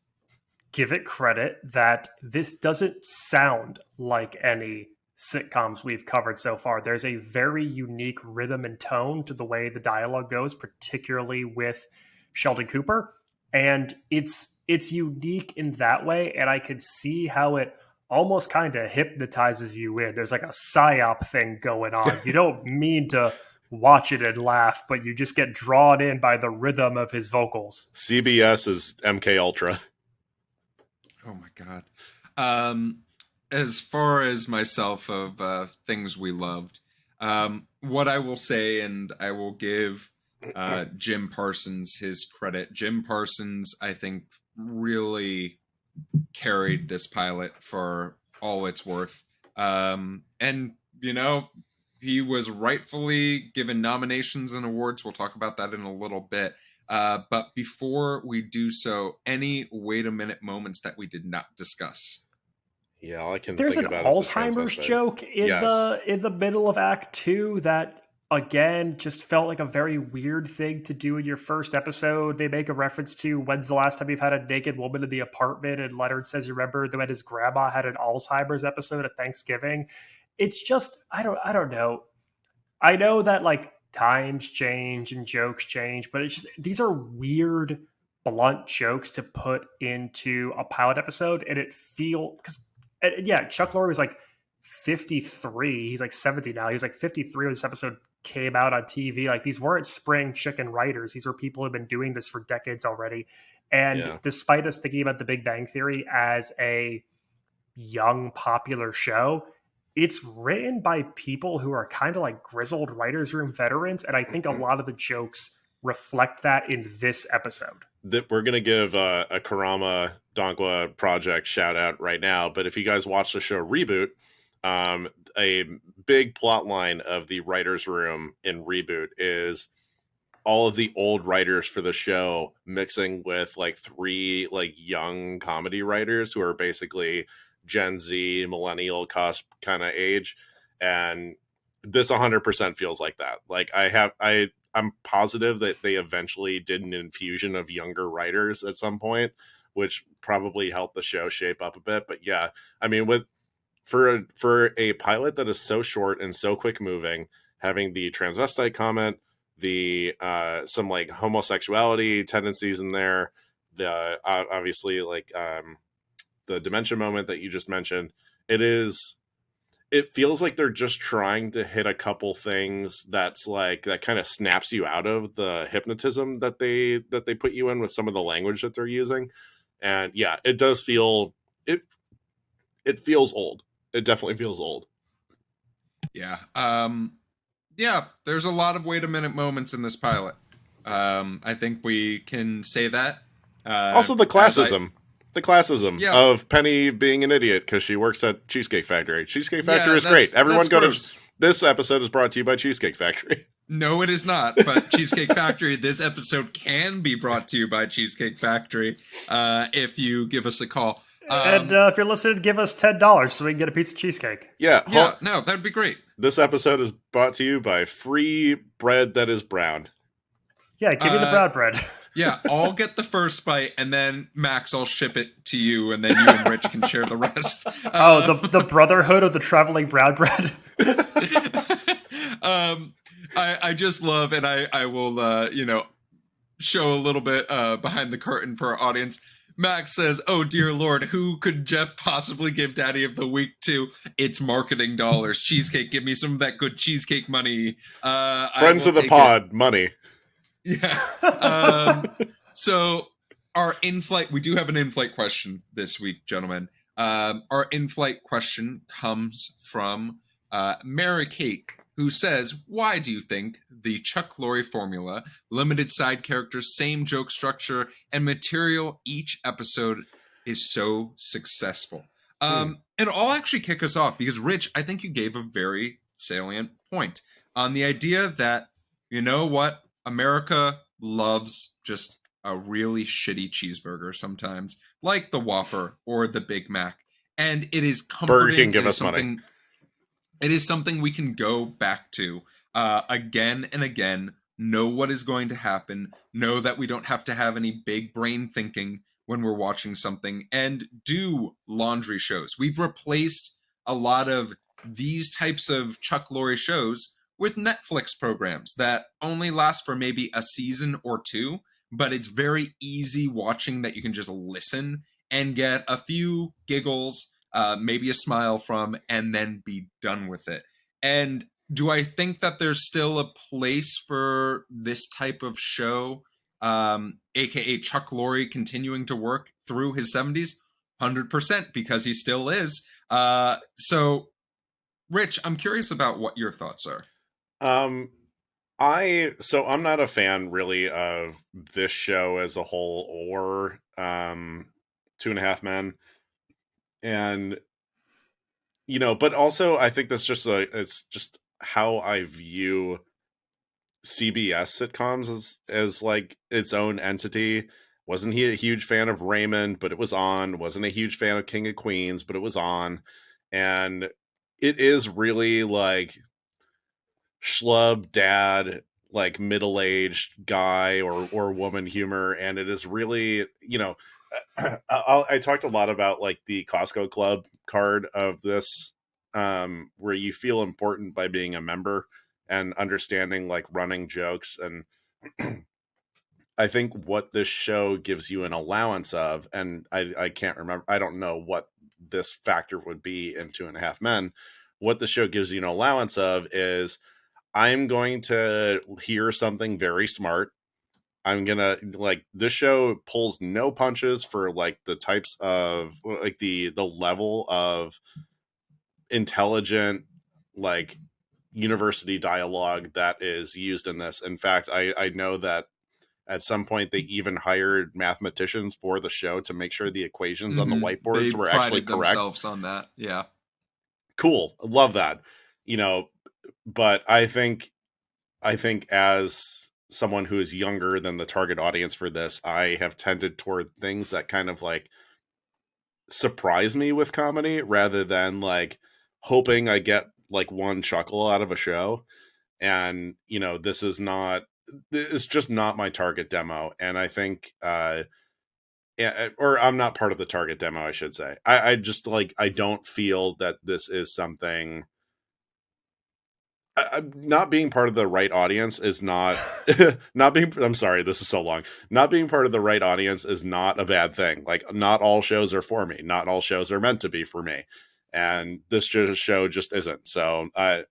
[SPEAKER 4] Give it credit that this doesn't sound like any sitcoms we've covered so far. There's a very unique rhythm and tone to the way the dialogue goes, particularly with Sheldon Cooper. And it's unique in that way, and I could see how it almost kind of hypnotizes you in. There's like a psyop thing going on. You don't mean to watch it and laugh, but you just get drawn in by the rhythm of his vocals.
[SPEAKER 3] CBS is MK Ultra.
[SPEAKER 2] Oh my god. As far as myself of things we loved, what I will say, and I will give Jim Parsons his credit. Jim Parsons, I think, really carried this pilot for all it's worth. And, he was rightfully given nominations and awards. We'll talk about that in a little bit. But before we do so, any wait a minute moments that we did not discuss?
[SPEAKER 3] Yeah, all I can
[SPEAKER 4] There's
[SPEAKER 3] think
[SPEAKER 4] an
[SPEAKER 3] about
[SPEAKER 4] Alzheimer's joke in the middle of Act 2 that, again, just felt like a very weird thing to do in your first episode. They make a reference to when's the last time you've had a naked woman in the apartment, and Leonard says, you remember when his grandma had an Alzheimer's episode at Thanksgiving? It's just, I don't know. I know that times change and jokes change, but it's just, these are weird, blunt jokes to put into a pilot episode, and Chuck Lorre was 53. He's 70 now. He was 53 when this episode came out on TV. These weren't spring chicken writers. These were people who have been doing this for decades already. And despite us thinking about The Big Bang Theory as a young, popular show, it's written by people who are kind of grizzled writers' room veterans. And I think a lot of the jokes reflect that in this episode.
[SPEAKER 3] That we're going to give a Karama Dankwa project shout out right now. But if you guys watch the show Reboot, a big plot line of the writer's room in Reboot is all of the old writers for the show mixing with like 3 like young comedy writers who are basically Gen Z, millennial cusp kind of age. And this 100% feels like that. Like I'm positive that they eventually did an infusion of younger writers at some point, which probably helped the show shape up a bit. But yeah, I mean, for a pilot that is so short and so quick moving, having the transvestite comment, the some like homosexuality tendencies in there, the obviously like the dementia moment that you just mentioned, it feels like they're just trying to hit a couple things that's like that kind of snaps you out of the hypnotism that they put you in with some of the language that they're using. And yeah, it does feel it feels old. It definitely feels old.
[SPEAKER 2] Yeah. Yeah, there's a lot of wait-a-minute moments in this pilot. I think we can say that.
[SPEAKER 3] Also, the classism. The classism
[SPEAKER 2] Yeah.
[SPEAKER 3] of Penny being an idiot because she works at Cheesecake Factory. Cheesecake Factory is
[SPEAKER 2] that's-
[SPEAKER 3] great. Everyone
[SPEAKER 2] that's
[SPEAKER 3] go
[SPEAKER 2] gross.
[SPEAKER 3] to... This episode is brought to you by Cheesecake Factory.
[SPEAKER 2] No, it is not. But Cheesecake Factory, this episode can be brought to you by Cheesecake Factory if you give us a call.
[SPEAKER 4] And if you're listening, give us $10 so we can get a piece of cheesecake.
[SPEAKER 3] Yeah.
[SPEAKER 2] Yeah, no, that'd be great.
[SPEAKER 3] This episode is brought to you by free bread that is brown.
[SPEAKER 4] Yeah, give me the brown bread.
[SPEAKER 2] Yeah, I'll get the first bite, and then Max, I'll ship it to you, and then you and Rich can share the rest.
[SPEAKER 4] The brotherhood of the traveling brown bread.
[SPEAKER 2] I just love, and I will, show a little bit behind the curtain for our audience. Max says, "Oh dear Lord, who could Geoff possibly give Daddy of the Week to? It's marketing dollars. Cheesecake, give me some of that good cheesecake money."
[SPEAKER 3] Friends of the pod, money.
[SPEAKER 2] Yeah. So our in-flight, we do have an in-flight question this week, gentlemen. Our in-flight question comes from Mary Kate, who says, "Why do you think the Chuck Lorre formula, limited side characters, same joke structure, and material each episode is so successful?" And I'll actually kick us off because, Rich, I think you gave a very salient point on the idea that, you know what, America loves just a really shitty cheeseburger sometimes, like the Whopper or the Big Mac. And it is comforting.
[SPEAKER 3] Burger King, give us money.
[SPEAKER 2] It is something we can go back to again and again, know what is going to happen, know that we don't have to have any big brain thinking when we're watching something, and do laundry shows. We've replaced a lot of these types of Chuck Lorre shows with Netflix programs that only last for maybe a season or two, but it's very easy watching that you can just listen and get a few giggles, maybe a smile from, and then be done with it. And do I think that there's still a place for this type of show, aka Chuck Lorre continuing to work through his 70s? 100%, because he still is. So, Rich, I'm curious about what your thoughts are.
[SPEAKER 3] I'm not a fan really of this show as a whole or 2.5 Men. And but also I think that's just it's just how I view CBS sitcoms as like its own entity. Wasn't he a huge fan of Raymond, but it was on. Wasn't a huge fan of King of Queens, but it was on. And it is really like schlub dad, like middle-aged guy or woman humor. And it is really, I talked a lot about like the Costco Club card of this, where you feel important by being a member and understanding like running jokes. And I think what this show gives you an allowance of, and I can't remember, I don't know what this factor would be in 2.5 Men. What the show gives you an allowance of is I'm going to hear something very smart. I'm gonna like this show pulls no punches for like the types of like the level of intelligent like university dialogue that is used in this. In fact, I know that at some point they even hired mathematicians for the show to make sure the equations on the whiteboards were actually correct.
[SPEAKER 2] Themselves on that, yeah.
[SPEAKER 3] Cool, love that. But I think as someone who is younger than the target audience for this, I have tended toward things that kind of like surprise me with comedy rather than like hoping I get like one chuckle out of a show. And, you know, it's just not my target demo. And I think, or I'm not part of the target demo, I should say. I just like, I don't feel that this is something. Not being part of the right audience is not I'm sorry, this is so long. Not being part of the right audience is not a bad thing. Like, not all shows are for me. Not all shows are meant to be for me. And this show just isn't. So I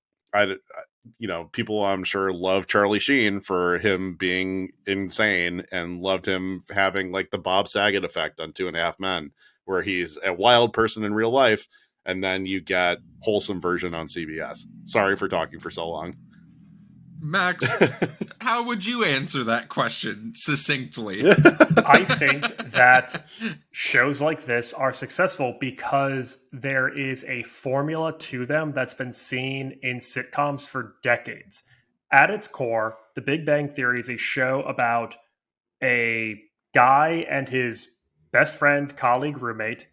[SPEAKER 3] you know, people I'm sure love Charlie Sheen for him being insane and loved him having like the Bob Saget effect on 2.5 Men, where he's a wild person in real life. And then you get wholesome version on CBS. Sorry for talking for so long.
[SPEAKER 2] Max, how would you answer that question succinctly?
[SPEAKER 4] I think that shows like this are successful because there is a formula to them that's been seen in sitcoms for decades. At its core, The Big Bang Theory is a show about a guy and his best friend, colleague, roommate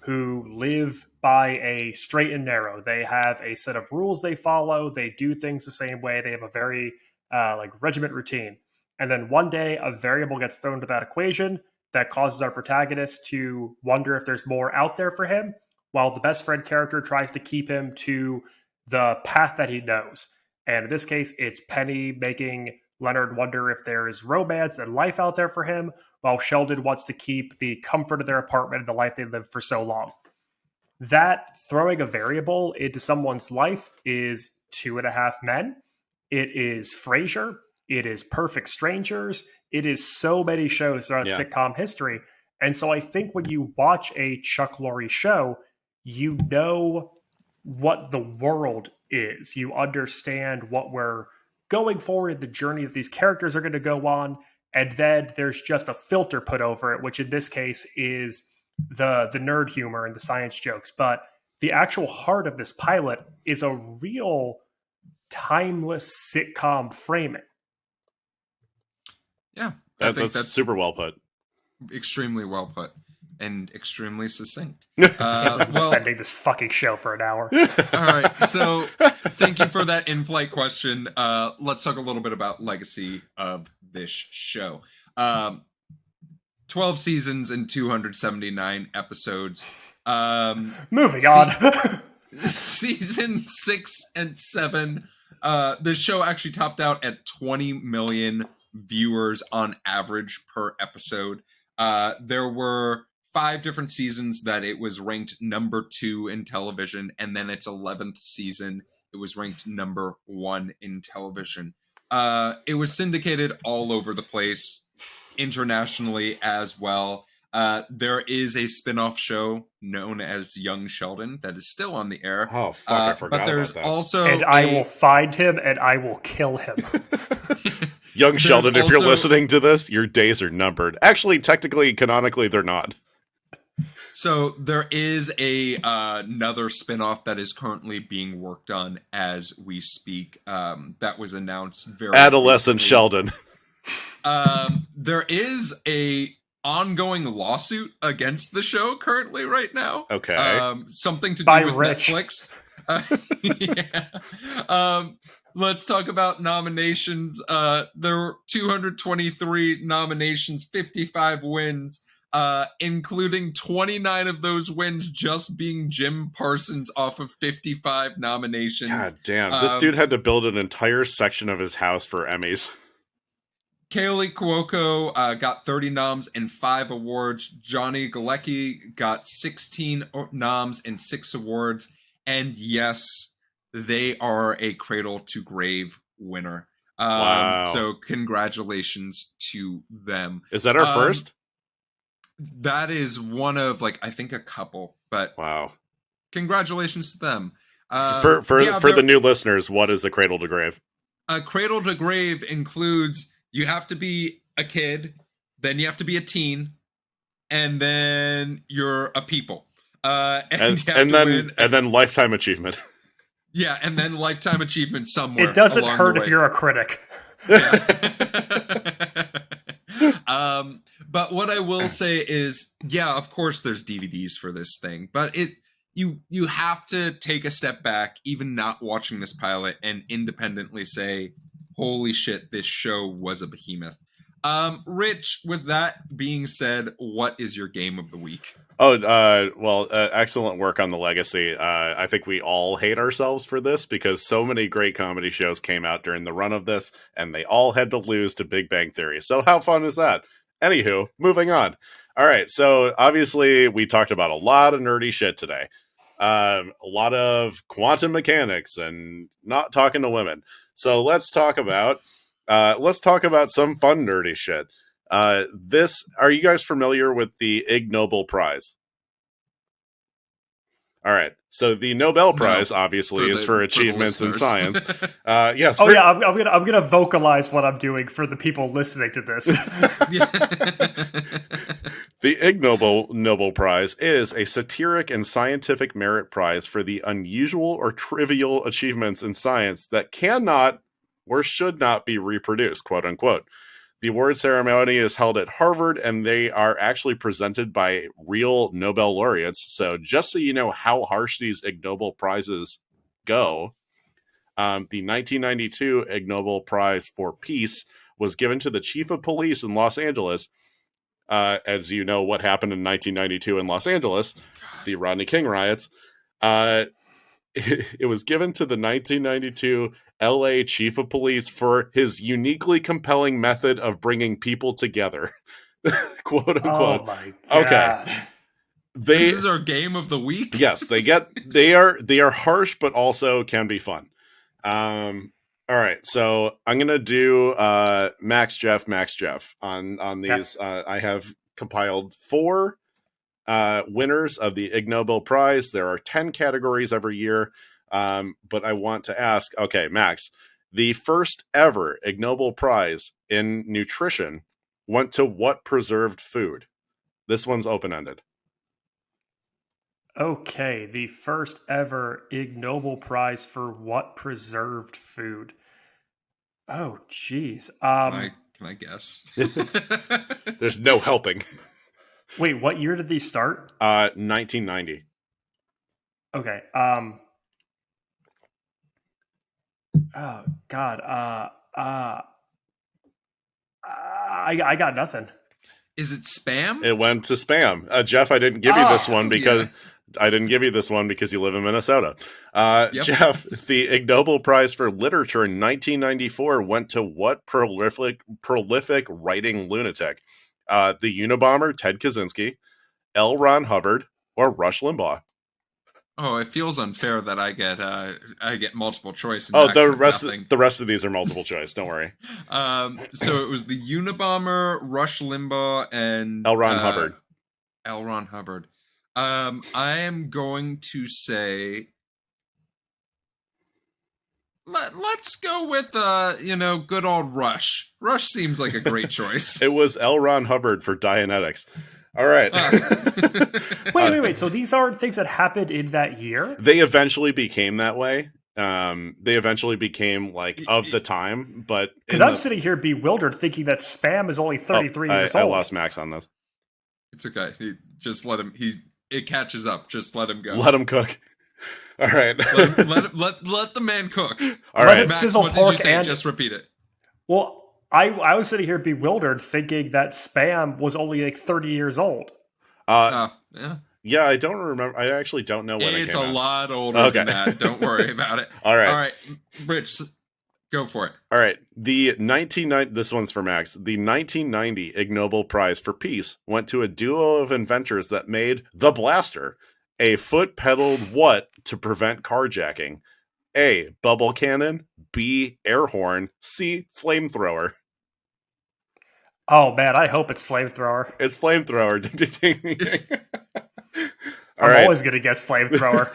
[SPEAKER 4] who live by a straight and narrow. They have a set of rules they follow. They do things the same way. They have a very like regiment routine. And then one day a variable gets thrown into that equation that causes our protagonist to wonder if there's more out there for him, while the best friend character tries to keep him to the path that he knows. And in this case, it's Penny making Leonard wonder if there is romance and life out there for him, while Sheldon wants to keep the comfort of their apartment and the life they lived for so long. That throwing a variable into someone's life is 2.5 Men. It is Frasier. It is Perfect Strangers. It is so many shows throughout sitcom history. And so I think when you watch a Chuck Lorre show, you know what the world is. You understand what we're going forward, the journey that these characters are going to go on, and then there's just a filter put over it, which in this case is the nerd humor and the science jokes. But the actual heart of this pilot is a real timeless sitcom framing.
[SPEAKER 2] Yeah,
[SPEAKER 3] I think that's super well put.
[SPEAKER 2] Extremely well put. And extremely succinct.
[SPEAKER 4] Well, defending this fucking show for an hour.
[SPEAKER 2] All right, so thank you for that in-flight question. Let's talk a little bit about legacy of this show. 12 seasons and 279 episodes.
[SPEAKER 4] Moving on.
[SPEAKER 2] Season 6 and 7. The show actually topped out at 20 million viewers on average per episode. There were 5 different seasons that it was ranked number 2 in television, and then its 11th season, it was ranked number 1 in television. It was syndicated all over the place, internationally as well. There is a spin-off show known as Young Sheldon that is still on the air.
[SPEAKER 3] Oh, fuck, I forgot
[SPEAKER 2] but there's
[SPEAKER 3] about that.
[SPEAKER 2] Also
[SPEAKER 4] and I will find him and I will kill him.
[SPEAKER 3] Young Sheldon, if you're listening to this, your days are numbered. Actually, technically, canonically, they're not.
[SPEAKER 2] So there is another spinoff that is currently being worked on as we speak. That was announced very
[SPEAKER 3] Adolescent
[SPEAKER 2] recently.
[SPEAKER 3] Sheldon.
[SPEAKER 2] There is a ongoing lawsuit against the show currently right now.
[SPEAKER 3] Okay.
[SPEAKER 2] Something to do
[SPEAKER 4] By
[SPEAKER 2] with
[SPEAKER 4] Rich.
[SPEAKER 2] Netflix. Yeah. Let's talk about nominations. There were 223 nominations, 55 wins, including 29 of those wins just being Jim Parsons off of 55 nominations.
[SPEAKER 3] God damn. This dude had to build an entire section of his house for Emmys.
[SPEAKER 2] Kaylee Cuoco got 30 noms and 5 awards. Johnny Galecki got 16 noms and 6 awards. And yes, they are a Cradle to Grave winner.
[SPEAKER 3] Wow.
[SPEAKER 2] So congratulations to them.
[SPEAKER 3] Is that our first?
[SPEAKER 2] That is one of, like, I think a couple. But
[SPEAKER 3] wow.
[SPEAKER 2] Congratulations to them.
[SPEAKER 3] For the new listeners, what is a Cradle to Grave?
[SPEAKER 2] A Cradle to Grave includes... You have to be a kid, then you have to be a teen, and then you're a people. And
[SPEAKER 3] then lifetime achievement.
[SPEAKER 2] Yeah, and then lifetime achievement somewhere.
[SPEAKER 4] It doesn't
[SPEAKER 2] along
[SPEAKER 4] hurt
[SPEAKER 2] the
[SPEAKER 4] if
[SPEAKER 2] way.
[SPEAKER 4] you're a critic.
[SPEAKER 2] But what I will say is, yeah, of course there's DVDs for this thing, but you have to take a step back, even not watching this pilot, and independently say, holy shit, this show was a behemoth. Rich, with that being said, what is your game of the week?
[SPEAKER 3] Excellent work on the legacy. I think we all hate ourselves for this because so many great comedy shows came out during the run of this, and they all had to lose to Big Bang Theory. So how fun is that? Anywho, moving on. All right, so obviously we talked about a lot of nerdy shit today. A lot of quantum mechanics and not talking to women. So let's talk about some fun nerdy shit. Are you guys familiar with the Ignoble Prize? All right. So the Nobel Prize, obviously, is for achievements in science. Yes.
[SPEAKER 4] Yeah. I'm gonna vocalize what I'm doing for the people listening to this.
[SPEAKER 3] The Ignoble Nobel Prize is a satiric and scientific merit prize for the unusual or trivial achievements in science that cannot or should not be reproduced, quote unquote. The award ceremony is held at Harvard, and they are actually presented by real Nobel laureates. So just so you know how harsh these Ignoble Prizes go, the 1992 Ignoble Prize for Peace was given to the chief of police in Los Angeles. As you know what happened in 1992 in Los Angeles, the Rodney King riots. It was given to the 1992 LA chief of police for his uniquely compelling method of bringing people together. Quote unquote.
[SPEAKER 4] Oh my God.
[SPEAKER 3] Okay.
[SPEAKER 2] This is our game of the week?
[SPEAKER 3] Yes, they are harsh, but also can be fun. All right, so I'm gonna do Max Geoff on these. Yeah. I have compiled 4 winners of the Ignoble Prize. There are 10 categories every year, but I want to ask, okay, Max, the first ever Ignoble Prize in nutrition went to what preserved food? This one's open-ended.
[SPEAKER 4] Okay, the first ever Ignoble Prize for what preserved food? Oh, geez.
[SPEAKER 2] Can I guess?
[SPEAKER 3] There's no helping.
[SPEAKER 4] Wait, what year did these start?
[SPEAKER 3] 1990.
[SPEAKER 4] Okay. Oh God. I got nothing.
[SPEAKER 2] Is it Spam?
[SPEAKER 3] It went to Spam. Jeff, I didn't give you this one because you live in Minnesota. Yep. Jeff, the Ignoble Prize for Literature in 1994 went to what prolific writing lunatic? The Unabomber Ted Kaczynski, L. Ron Hubbard, or Rush Limbaugh?
[SPEAKER 2] Oh, it feels unfair that I get multiple choice. And
[SPEAKER 3] the rest of these are multiple choice. Don't worry.
[SPEAKER 2] So it was the Unabomber, Rush Limbaugh, and
[SPEAKER 3] L. Ron Hubbard.
[SPEAKER 2] L. Ron Hubbard. I am going to say, let's go with good old Rush. Rush seems like a great choice.
[SPEAKER 3] It was L. Ron Hubbard for Dianetics. All right.
[SPEAKER 4] Wait. So these aren't things that happened in that year?
[SPEAKER 3] They eventually became that way. They eventually became of the time, but
[SPEAKER 4] because I'm sitting here bewildered, thinking that Spam is only 33 years old.
[SPEAKER 3] I lost Max on this.
[SPEAKER 2] It's okay. Just let him. It catches up. Just let him go.
[SPEAKER 3] Let him cook. All right.
[SPEAKER 2] let the man cook.
[SPEAKER 3] All right.
[SPEAKER 2] Max, sizzle what pork did you say? Just repeat it.
[SPEAKER 4] Well, I was sitting here bewildered, thinking that Spam was only 30 years old.
[SPEAKER 3] Yeah. Yeah, I don't remember. I actually don't know when it came out.
[SPEAKER 2] It's a lot older than that. Don't worry about it.
[SPEAKER 3] All right,
[SPEAKER 2] Rich, go for it.
[SPEAKER 3] All right, this one's for Max. The 1990 Ignoble Prize for Peace went to a duo of inventors that made the Blaster, a foot-pedaled what to prevent carjacking? A. Bubble cannon. B. Air horn. C. Flamethrower.
[SPEAKER 4] Oh man, I hope it's flamethrower.
[SPEAKER 3] It's flamethrower.
[SPEAKER 4] I'm always going to guess flamethrower.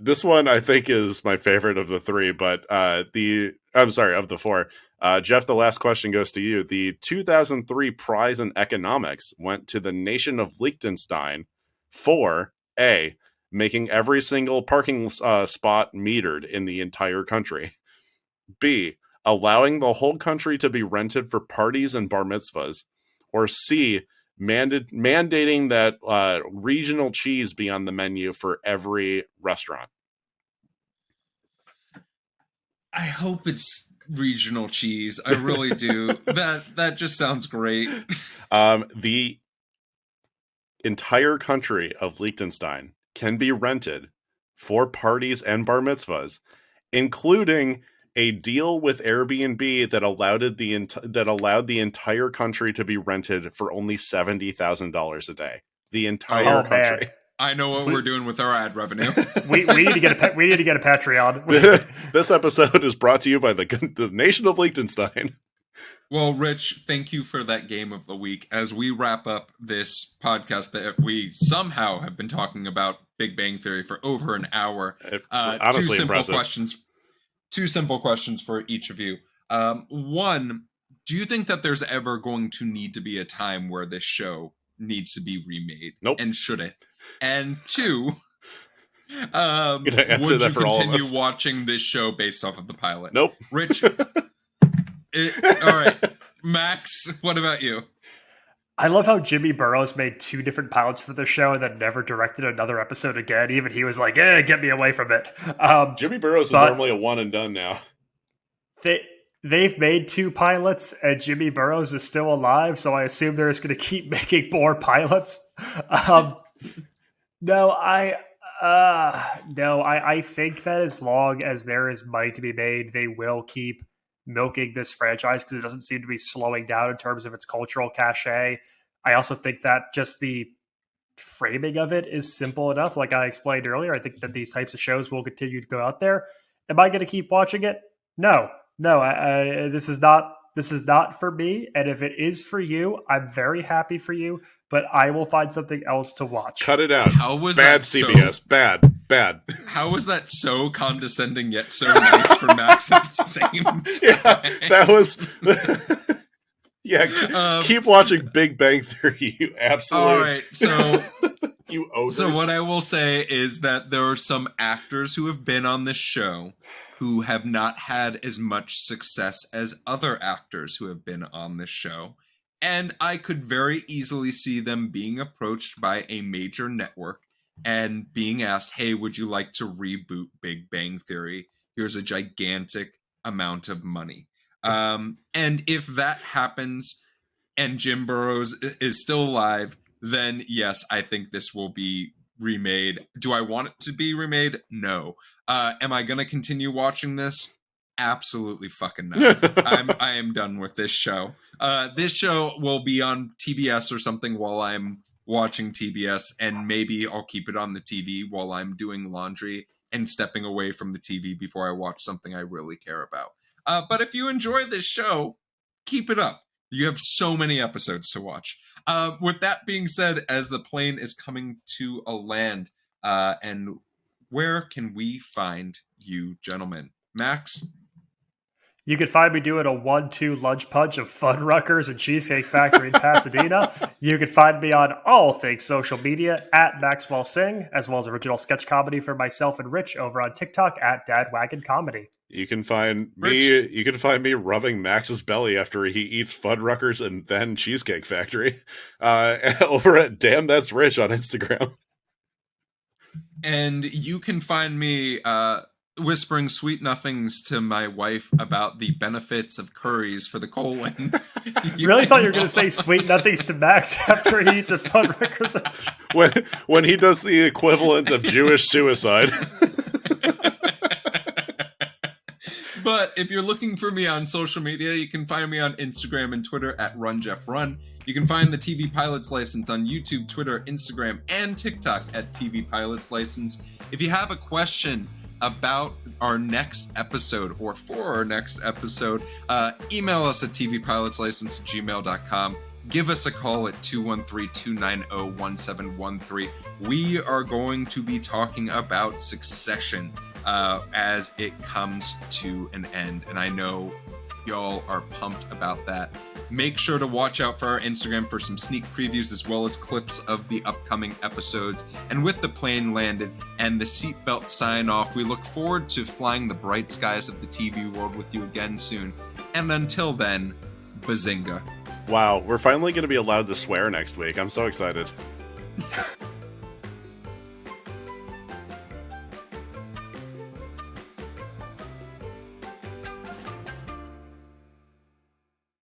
[SPEAKER 3] This one I think is my favorite of the 3, but of the 4. Jeff, the last question goes to you. The 2003 prize in economics went to the nation of Liechtenstein for A, making every single parking spot metered in the entire country. B, allowing the whole country to be rented for parties and bar mitzvahs, or C, mandating that regional cheese be on the menu for every restaurant?
[SPEAKER 2] I hope it's regional cheese. I really do. That just sounds great.
[SPEAKER 3] The entire country of Liechtenstein can be rented for parties and bar mitzvahs, including a deal with Airbnb that allowed the entire country to be rented for only $70,000 a day. The entire country.
[SPEAKER 4] Man.
[SPEAKER 2] I know what we're doing with our ad revenue.
[SPEAKER 4] we need to get a Patreon.
[SPEAKER 3] This episode is brought to you by the nation of Liechtenstein.
[SPEAKER 2] Well, Rich, thank you for that game of the week. As we wrap up this podcast that we somehow have been talking about Big Bang Theory for over an hour,
[SPEAKER 3] honestly impressive.
[SPEAKER 2] Two simple questions for each of you. One, do you think that there's ever going to need to be a time where this show needs to be remade?
[SPEAKER 3] Nope.
[SPEAKER 2] And should it? And two,
[SPEAKER 3] Would you
[SPEAKER 2] continue watching this show based off of the pilot?
[SPEAKER 3] Nope.
[SPEAKER 2] Rich? All right. Max, what about you?
[SPEAKER 4] I love how Jimmy Burrows made 2 different pilots for the show and then never directed another episode again. Even he was like, get me away from it.
[SPEAKER 3] Jimmy Burrows is normally a one and done now.
[SPEAKER 4] They've made 2 pilots and Jimmy Burrows is still alive, so I assume they're just going to keep making more pilots. No, I think that as long as there is money to be made, they will keep milking this franchise because it doesn't seem to be slowing down in terms of its cultural cachet. I also think that just the framing of it is simple enough. Like I explained earlier, I think that these types of shows will continue to go out there. Am I going to keep watching it? No. This is not for me. And if it is for you, I'm very happy for you. But I will find something else to watch.
[SPEAKER 3] Cut it out.
[SPEAKER 2] How was
[SPEAKER 3] bad
[SPEAKER 2] that
[SPEAKER 3] CBS? Bad.
[SPEAKER 2] How was that so condescending yet so nice for Max at the same time?
[SPEAKER 3] Yeah, that was. Yeah, keep watching Big Bang Theory. You absolutely.
[SPEAKER 2] All right, so
[SPEAKER 3] you ogres.
[SPEAKER 2] So what I will say is that there are some actors who have been on this show who have not had as much success as other actors who have been on this show. And I could very easily see them being approached by a major network and being asked, hey, would you like to reboot Big Bang Theory? Here's a gigantic amount of money. And if that happens and Jim Burrows is still alive, then yes, I think this will be remade. Do I want it to be remade? No. Am I going to continue watching this? Absolutely fucking not. I am done with this show. This show will be on TBS or something while I'm watching TBS, and maybe I'll keep it on the TV while I'm doing laundry and stepping away from the TV before I watch something I really care about. But if you enjoy this show, keep it up. You have so many episodes to watch. With that being said, as the plane is coming to a land, and where can we find you, gentlemen? Max?
[SPEAKER 4] You can find me doing a 1-2 lunch punch of Fuddruckers and Cheesecake Factory in Pasadena. You can find me on all things social media at Maxwell Sing, as well as original sketch comedy for myself and Rich over on TikTok at Dadwagon Comedy.
[SPEAKER 3] You can find me. You can find me rubbing Max's belly after he eats Fuddruckers and then Cheesecake Factory over at Damn That's Rich on Instagram.
[SPEAKER 2] And you can find me whispering sweet nothings to my wife about the benefits of curries for the colon.
[SPEAKER 4] Really thought you were going to say sweet nothings to Max after he eats a Fuddruckers.
[SPEAKER 3] when he does the equivalent of Jewish suicide.
[SPEAKER 2] But if you're looking for me on social media, you can find me on Instagram and Twitter at RunJeffRun. You can find the TV Pilots License on YouTube, Twitter, Instagram, and TikTok at TV Pilots License. If you have a question about our next episode or for our next episode, email us at tvpilotslicense@gmail.com. Give us a call at 213-290-1713. We are going to be talking about Succession as it comes to an end. And I know y'all are pumped about that. Make sure to watch out for our Instagram for some sneak previews as well as clips of the upcoming episodes. And with the plane landed and the seatbelt sign off, we look forward to flying the bright skies of the TV world with you again soon. And until then, bazinga.
[SPEAKER 3] Wow, we're finally going to be allowed to swear next week. I'm so excited.